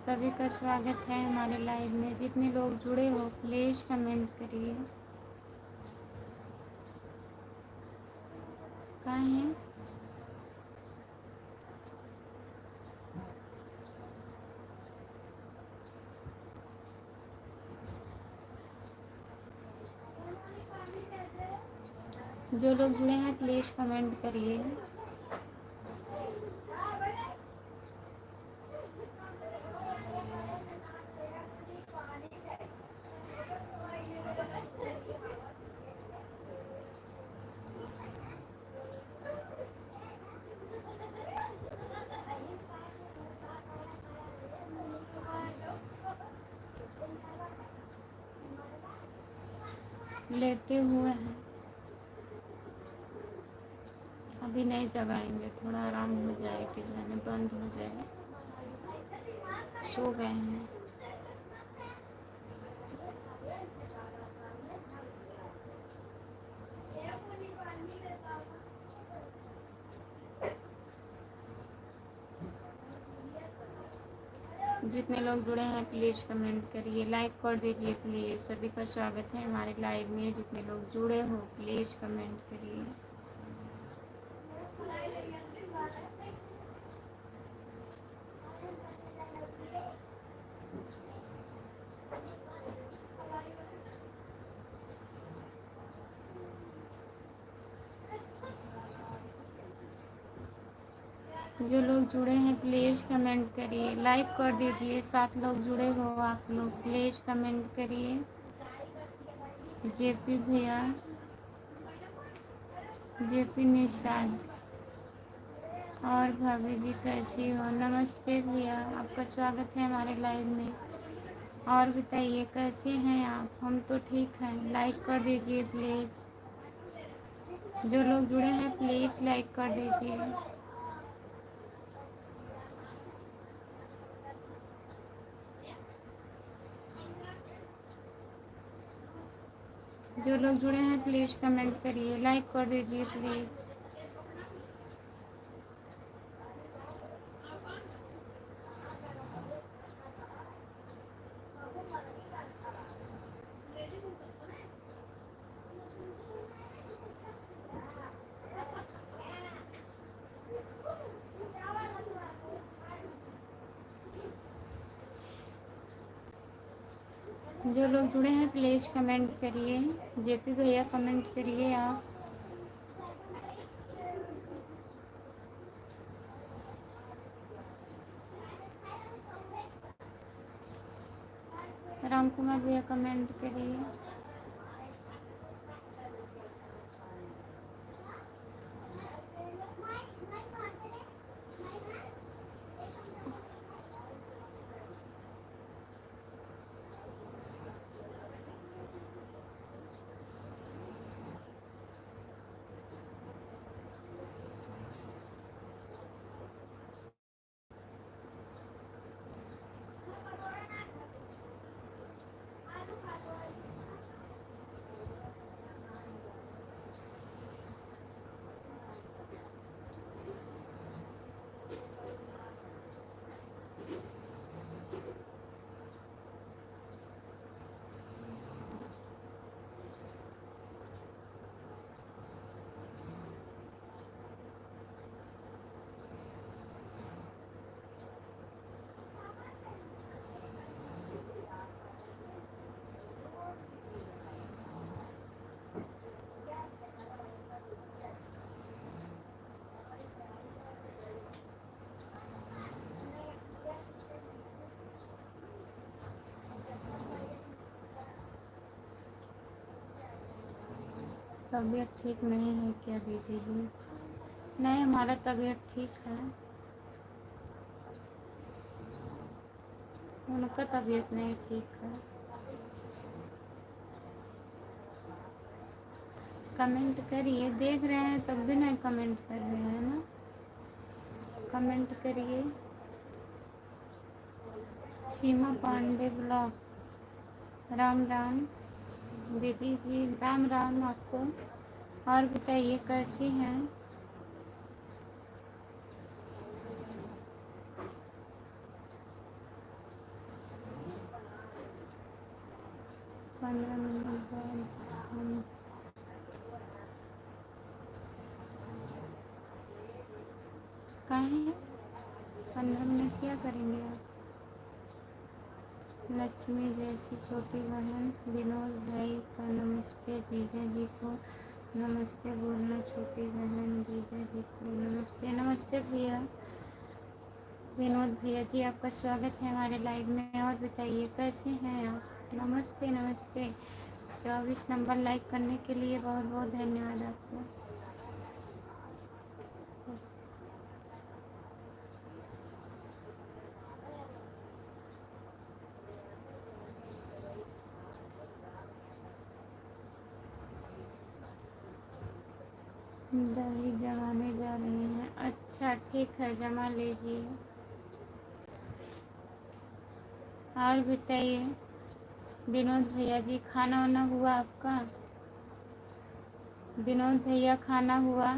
Speaker 1: सभी का स्वागत है हमारे लाइव में। जितने लोग जुड़े हो प्लीज़ कमेंट करिए। कहाँ हैं? जो लोग जुड़े हैं प्लीज़ कमेंट करिए। लेटे हुए हैं, अभी नहीं जगाएंगे, थोड़ा आराम हो जाए कि जाने बंद हो जाए। सो गए हैं। जितने लोग जुड़े हैं प्लीज़ कमेंट करिए, लाइक कर दीजिए प्लीज़। सभी का स्वागत है हमारे लाइव में। जितने लोग जुड़े हो प्लीज़ कमेंट करिए। जो लोग जुड़े हैं प्लीज़ कमेंट करिए, लाइक कर दीजिए। 7 लोग जुड़े हो आप लोग प्लीज़ कमेंट करिए। जेपी भैया, जेपी निषाद और भाभी जी कैसी हो? नमस्ते भैया, आपका स्वागत है हमारे लाइव में। और बताइए कैसे हैं आप? हम तो ठीक हैं। लाइक कर दीजिए प्लीज़। जो लोग जुड़े हैं प्लीज़ लाइक कर दीजिए। जो लोग जुड़े हैं प्लीज़ कमेंट करिए, लाइक कर दीजिए प्लीज़। जो लोग जुड़े हैं प्लीज़ कमेंट करिए। जेपी भैया कमेंट करिए आप। राम कुमार भैया कमेंट करिए। तबीयत ठीक नहीं है क्या दीदी जी? नहीं, हमारा तबीयत ठीक है। उनका तबीयत नहीं ठीक है। कमेंट करिए, देख रहे हैं तब भी नहीं कमेंट कर रहे हैं ना। कमेंट करिए। सीमा पांडे ब्लॉग, राम राम दीदी जी, राम राम आपको। और बताइए कैसी हैं? पंद्रह मिनट बाद हम कहें 15 मिनट क्या करेंगे आप? लक्ष्मी जैसी छोटी बहन, विनोद भाई का नमस्ते, जीजा जी को नमस्ते बोलना। छोटी बहन जीजा जी को नमस्ते। नमस्ते भैया विनोद भैया जी, आपका स्वागत है हमारे लाइव में। और बताइए कैसे हैं आप? नमस्ते नमस्ते। 24 नंबर लाइक करने के लिए बहुत बहुत धन्यवाद आपको। दही जमाने जा रहे हैं। अच्छा ठीक है, जमा लीजिए। और बताइए विनोद भैया जी, खाना वाना हुआ आपका? विनोद भैया खाना हुआ?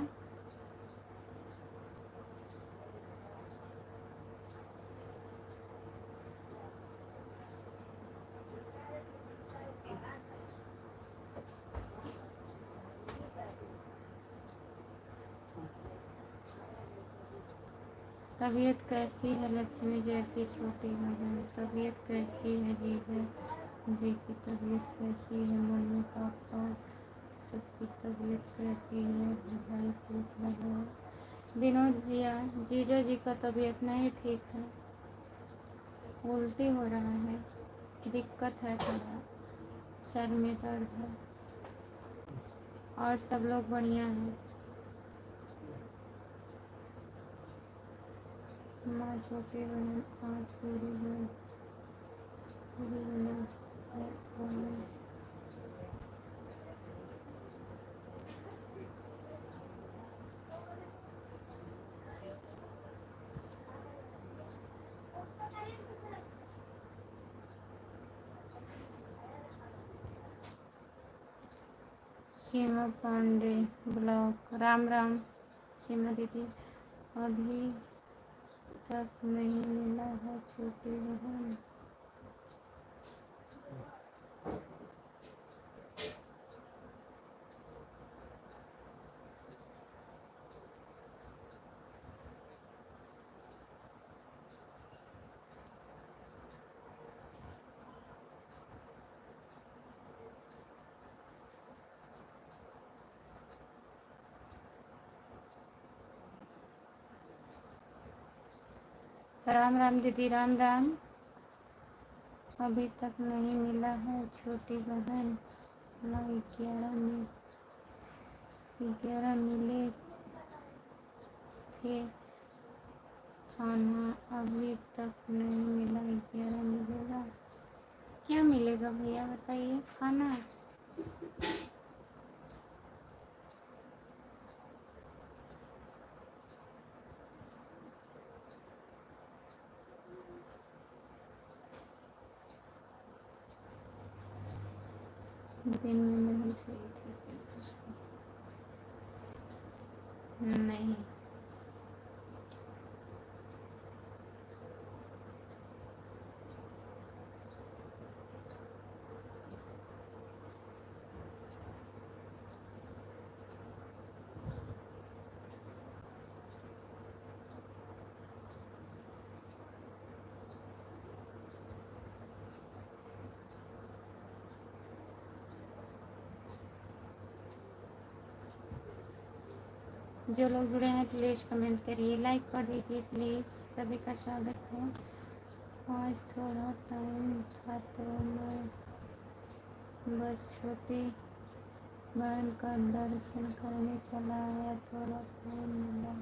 Speaker 1: तबीयत कैसी है लक्ष्मी जैसी छोटी बहन? तबीयत कैसी है जीजा जी की? तबीयत कैसी है? मम्मी पापा सबकी तबीयत कैसी है? भाई पूछ रहा है। विनोद भैया, जीजा जी का तबीयत नहीं ठीक है, उल्टी हो रहा है, दिक्कत है थोड़ा, सर में दर्द है। और सब लोग बढ़िया हैं। माँ छोटी बहन आज पूरी बना है खाना। सीमा पांडे ब्लॉग, राम राम सीमा दीदी। अभी तक नहीं मिला है छोटी बहन। राम राम दीदी, राम राम। अभी तक नहीं मिला है छोटी बहन। 11 मिले थे खाना, अभी तक नहीं मिला। 11 मिलेगा? क्या मिलेगा भैया बताइए? खाना? दिन में नहीं सोई थी नहीं। जो लोग जुड़े हैं प्लीज़ कमेंट करिए, लाइक कर दीजिए प्लीज़। सभी का स्वागत है। आज थोड़ा टाइम था तो मैं बस छोटी बहन का दर्शन करने चला आया, थोड़ा टाइम मिला।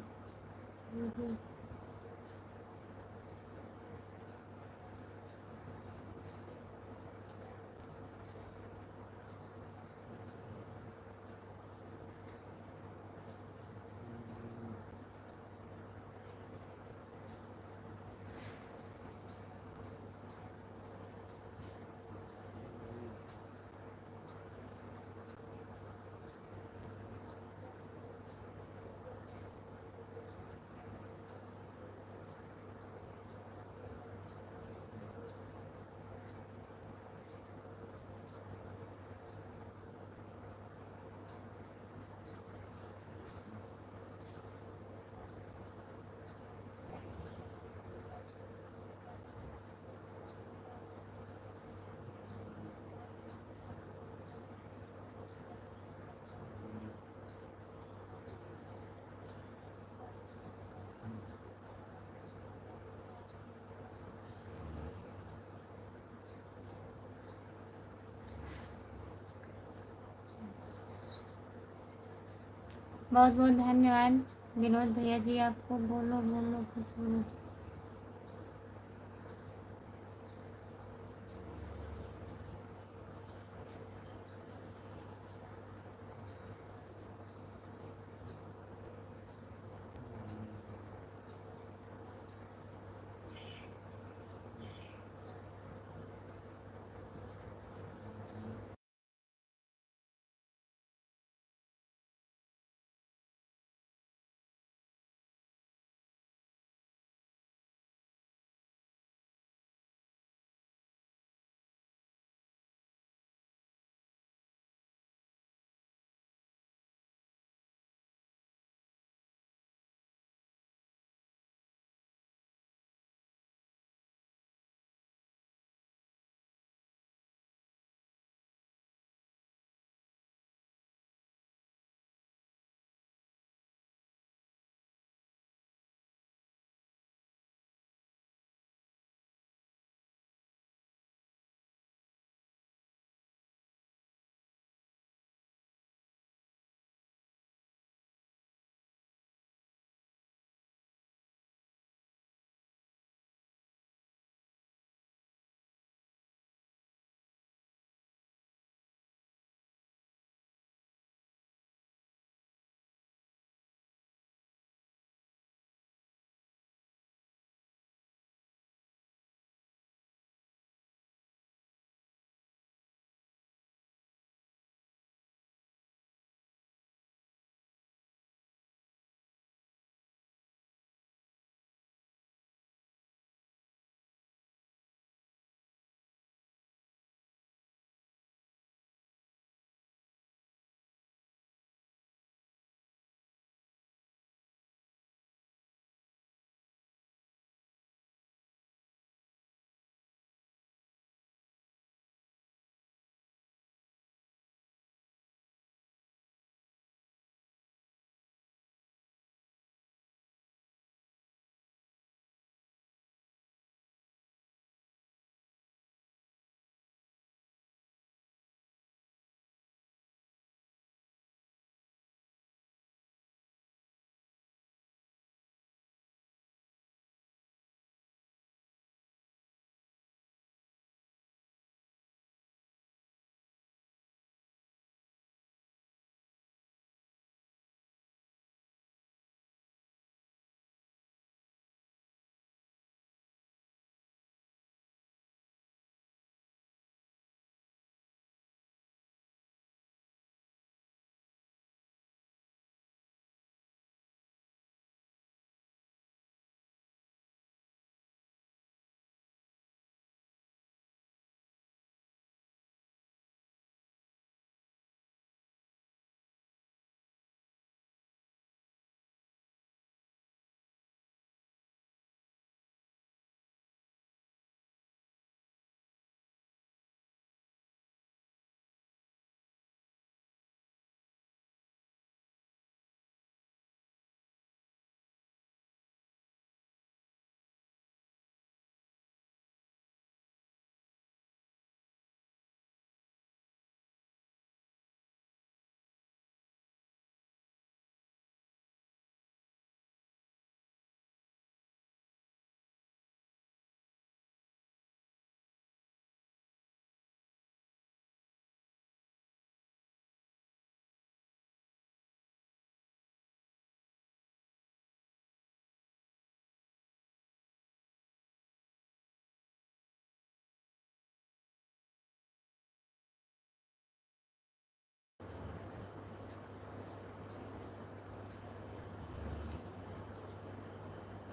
Speaker 1: बहुत बहुत धन्यवाद विनोद भैया जी, आपको। बोलो बोलो कुछ बोलो।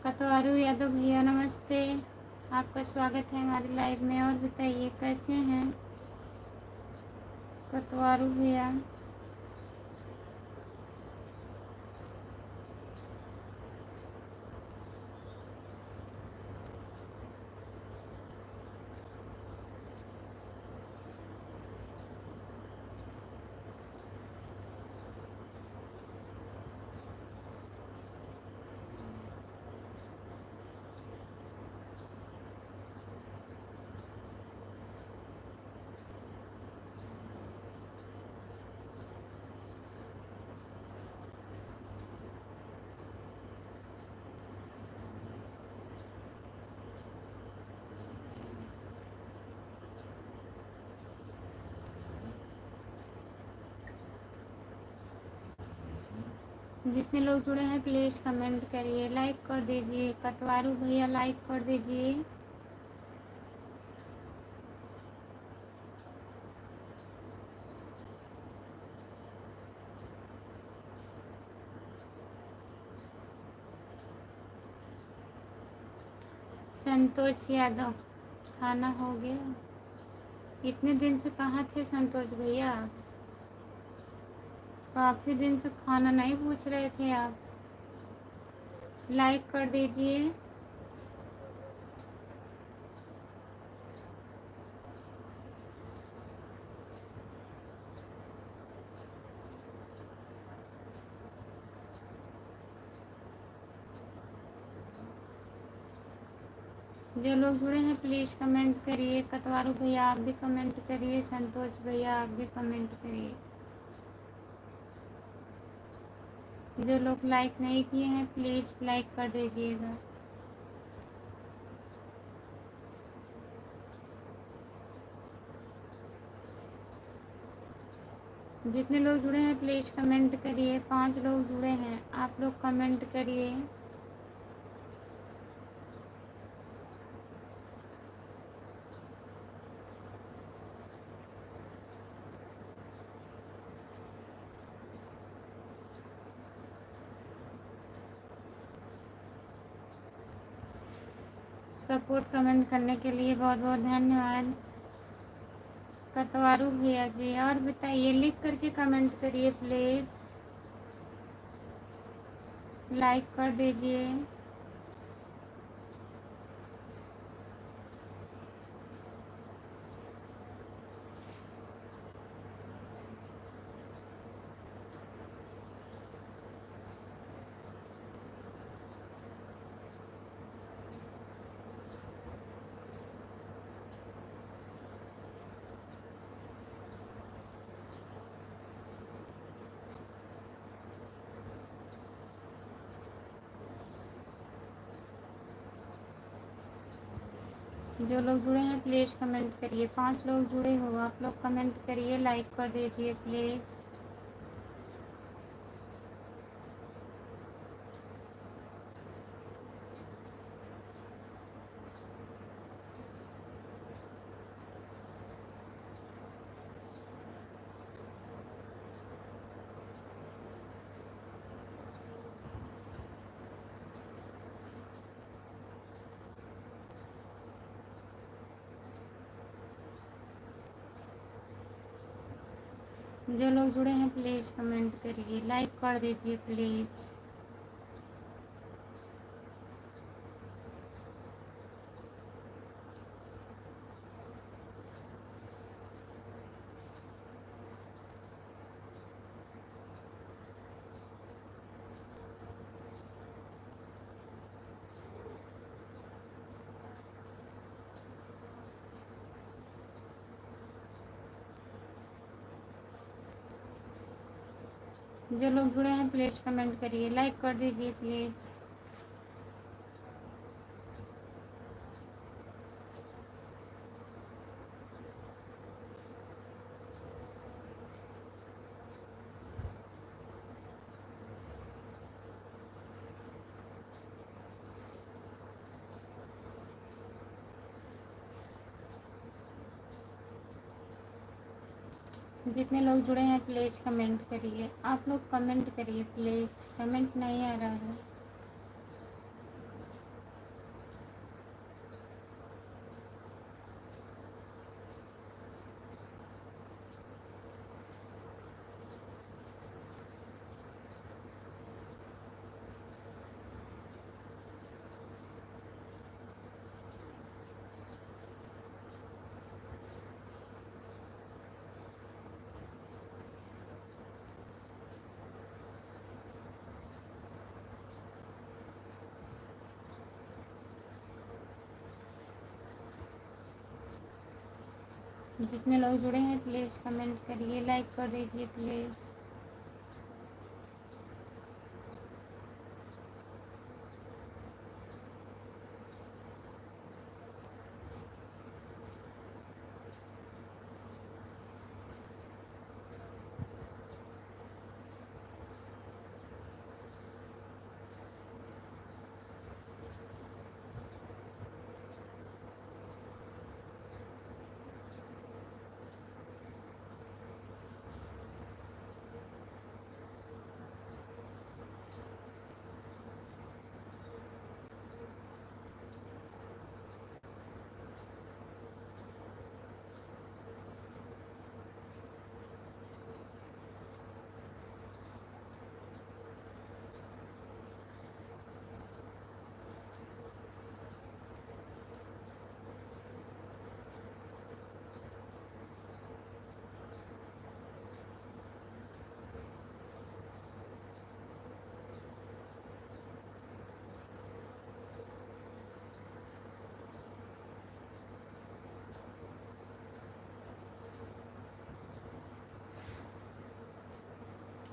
Speaker 1: कतवारू यादव भैया नमस्ते, आपका स्वागत है हमारी लाइव में। और बताइए कैसे हैं कतवारू भैया। जितने लोग जुड़े हैं प्लीज़ कमेंट करिए, लाइक कर दीजिए। कतवारू भैया लाइक कर दीजिए। संतोष यादव, खाना हो गया? इतने दिन से कहाँ थे संतोष भैया? काफ़ी दिन से खाना नहीं पूछ रहे थे आप। लाइक कर दीजिए। जो लोग जुड़े हैं प्लीज़ कमेंट करिए। कतवारू भैया आप भी कमेंट करिए। संतोष भैया आप भी कमेंट करिए। जो लोग लाइक नहीं किए हैं प्लीज़ लाइक कर दीजिएगा। जितने लोग जुड़े हैं प्लीज़ कमेंट करिए। 5 लोग जुड़े हैं, आप लोग कमेंट करिए। सपोर्ट कमेंट करने के लिए बहुत बहुत धन्यवाद कतवारू भैया जी। और बताइए, लिख करके कमेंट करिए प्लीज़। लाइक कर दीजिए। जो लोग जुड़े हैं प्लीज़ कमेंट करिए। 5 लोग जुड़े हो, आप लोग कमेंट करिए, लाइक कर दीजिए प्लीज़। जो लोग जुड़े हैं प्लीज़ कमेंट करिए, लाइक कर दीजिए प्लीज़। जो लोग जुड़े हैं प्लीज़ कमेंट करिए, लाइक कर दीजिए प्लीज़। जितने लोग जुड़े हैं प्लीज़ कमेंट करिए। आप लोग कमेंट करिए प्लीज़, कमेंट नहीं आ रहा है। जितने लोग जुड़े हैं प्लीज़ कमेंट करिए, लाइक कर दीजिए प्लीज़।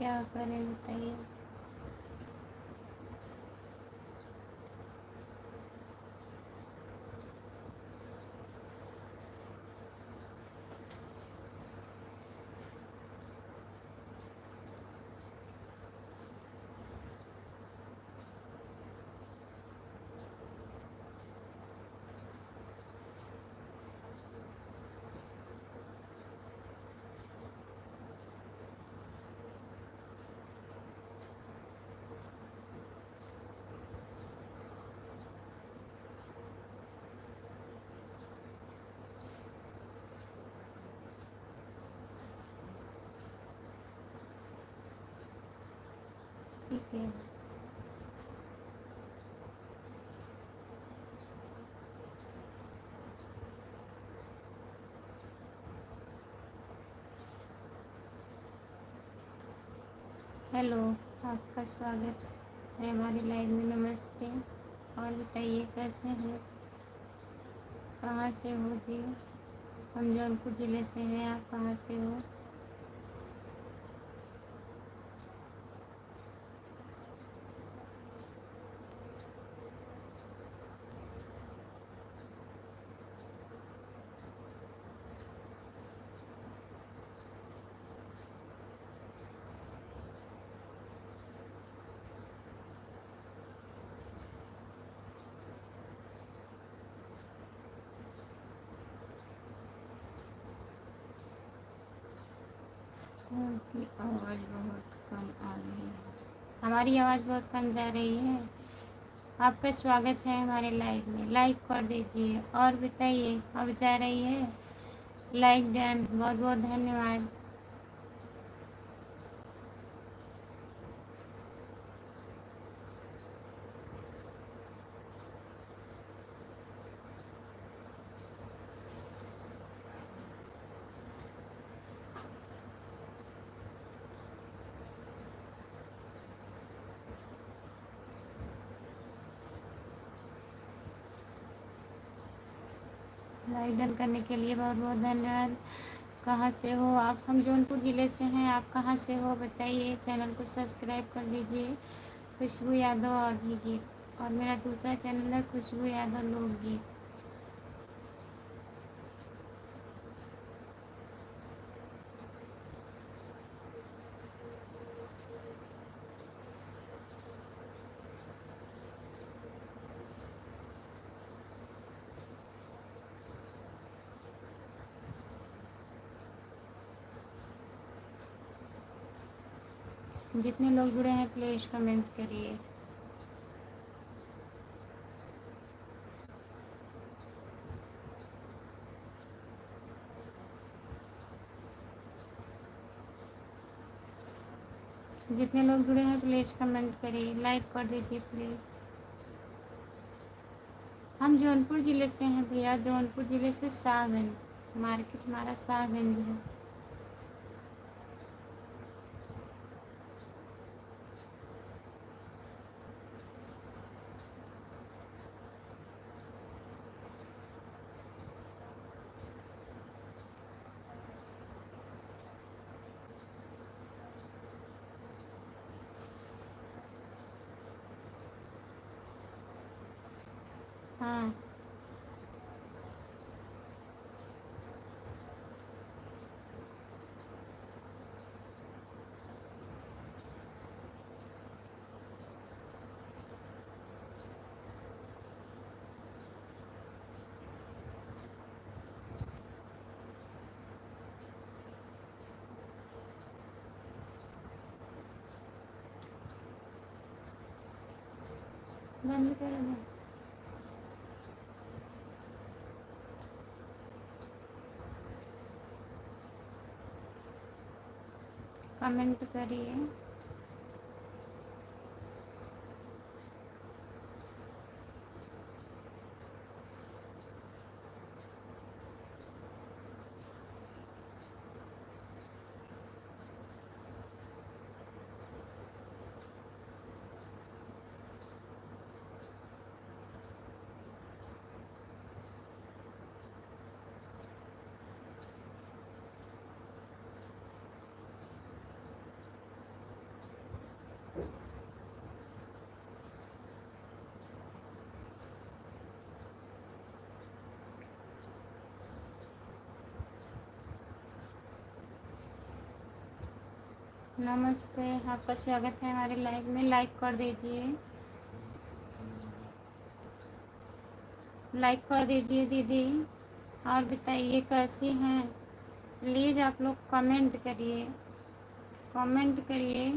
Speaker 1: क्या करें बताइए। ठीक है। हेलो, आपका स्वागत है हमारी लाइव में। नमस्ते। और बताइए कैसे हैं, कहाँ से हो जी? हम जौनपुर ज़िले से हैं, आप कहाँ से हो? आपकी आवाज़ बहुत कम आ रही है। हमारी आवाज़ बहुत कम जा रही है। आपका स्वागत है हमारे लाइव में। लाइक कर दीजिए और बताइए अब जा रही है। लाइक डन, बहुत बहुत धन्यवाद। लाइक डन करने के लिए बहुत बहुत धन्यवाद। कहाँ से हो आप? हम जौनपुर ज़िले से हैं। आप कहाँ से हो बताइए। चैनल को सब्सक्राइब कर लीजिए। खुशबू यादव ऑडियो गीत, और मेरा दूसरा चैनल है खुशबू यादव लोकगीत। जितने लोग जुड़े हैं प्लीज़ कमेंट करिए। जितने लोग जुड़े हैं प्लीज़ कमेंट करिए, लाइक कर दीजिए प्लीज़। हम जौनपुर ज़िले से हैं भैया, जौनपुर ज़िले से शाहगंज। मार्केट हमारा शाहगंज है। हाँ, बंद कर दो। कमेंट करिए। नमस्ते, आपका स्वागत है हमारे लाइव में। लाइक कर दीजिए, लाइक कर दीजिए दीदी। और बताइए कैसी हैं। प्लीज़ आप लोग कमेंट करिए, कमेंट करिए।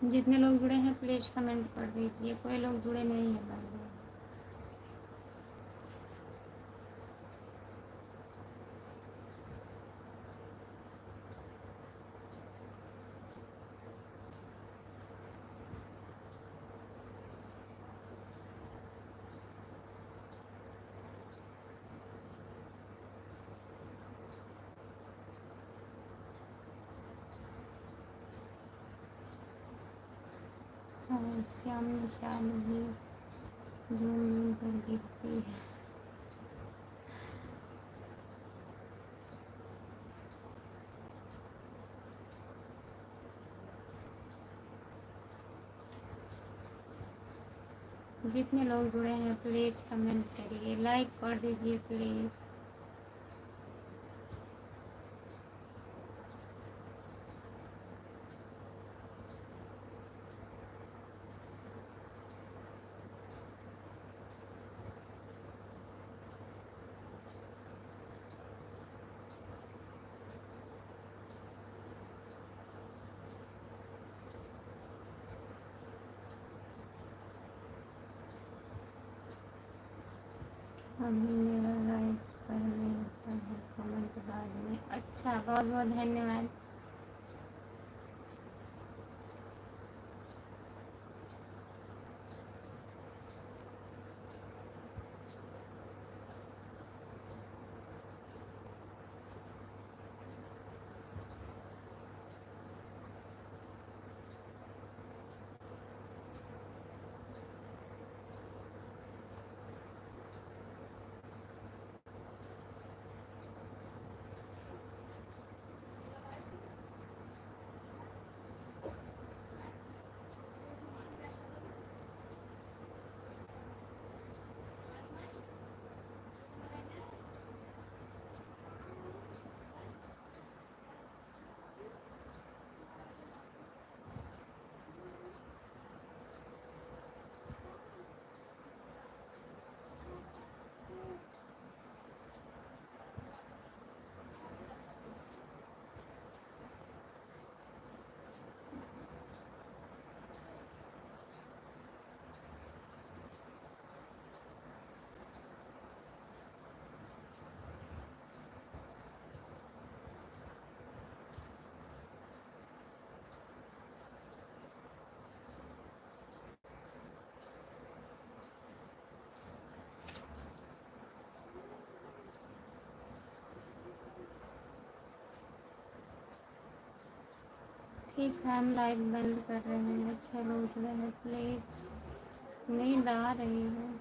Speaker 1: जितने लोग जुड़े हैं प्लीज़ कमेंट कर दीजिए। कोई लोग जुड़े नहीं हैं बार बार। श्याम निशान भी झूम झूम कर गिरती है। जितने लोग जुड़े हैं प्लीज़ कमेंट करिए, लाइक कर दीजिए प्लीज़। अभी मेरा लाइक पहले होता है, कमेंट बाद में। अच्छा, बहुत बहुत धन्यवाद। ठीक है, हम लाइव बंद कर रहे हैं। 6 लोग जुड़े हैं प्लीज़। नींद आ रही है।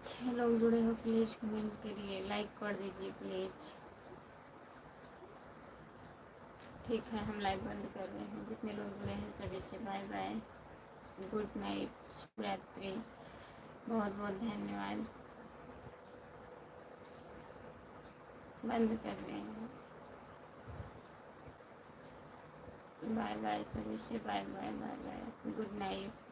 Speaker 1: छः लोग जुड़े हो प्लीज़ कमेंट करिए, लाइक कर दीजिए प्लीज़। ठीक है, हम लाइव बंद कर रहे हैं। जितने लोग जुड़े हैं सभी से बाय बाय, गुड नाइट, शुभ रात्रि, बहुत बहुत धन्यवाद। बंद कर रहे हैं। बाय बाय सभी से, bye bye bye bye, good night.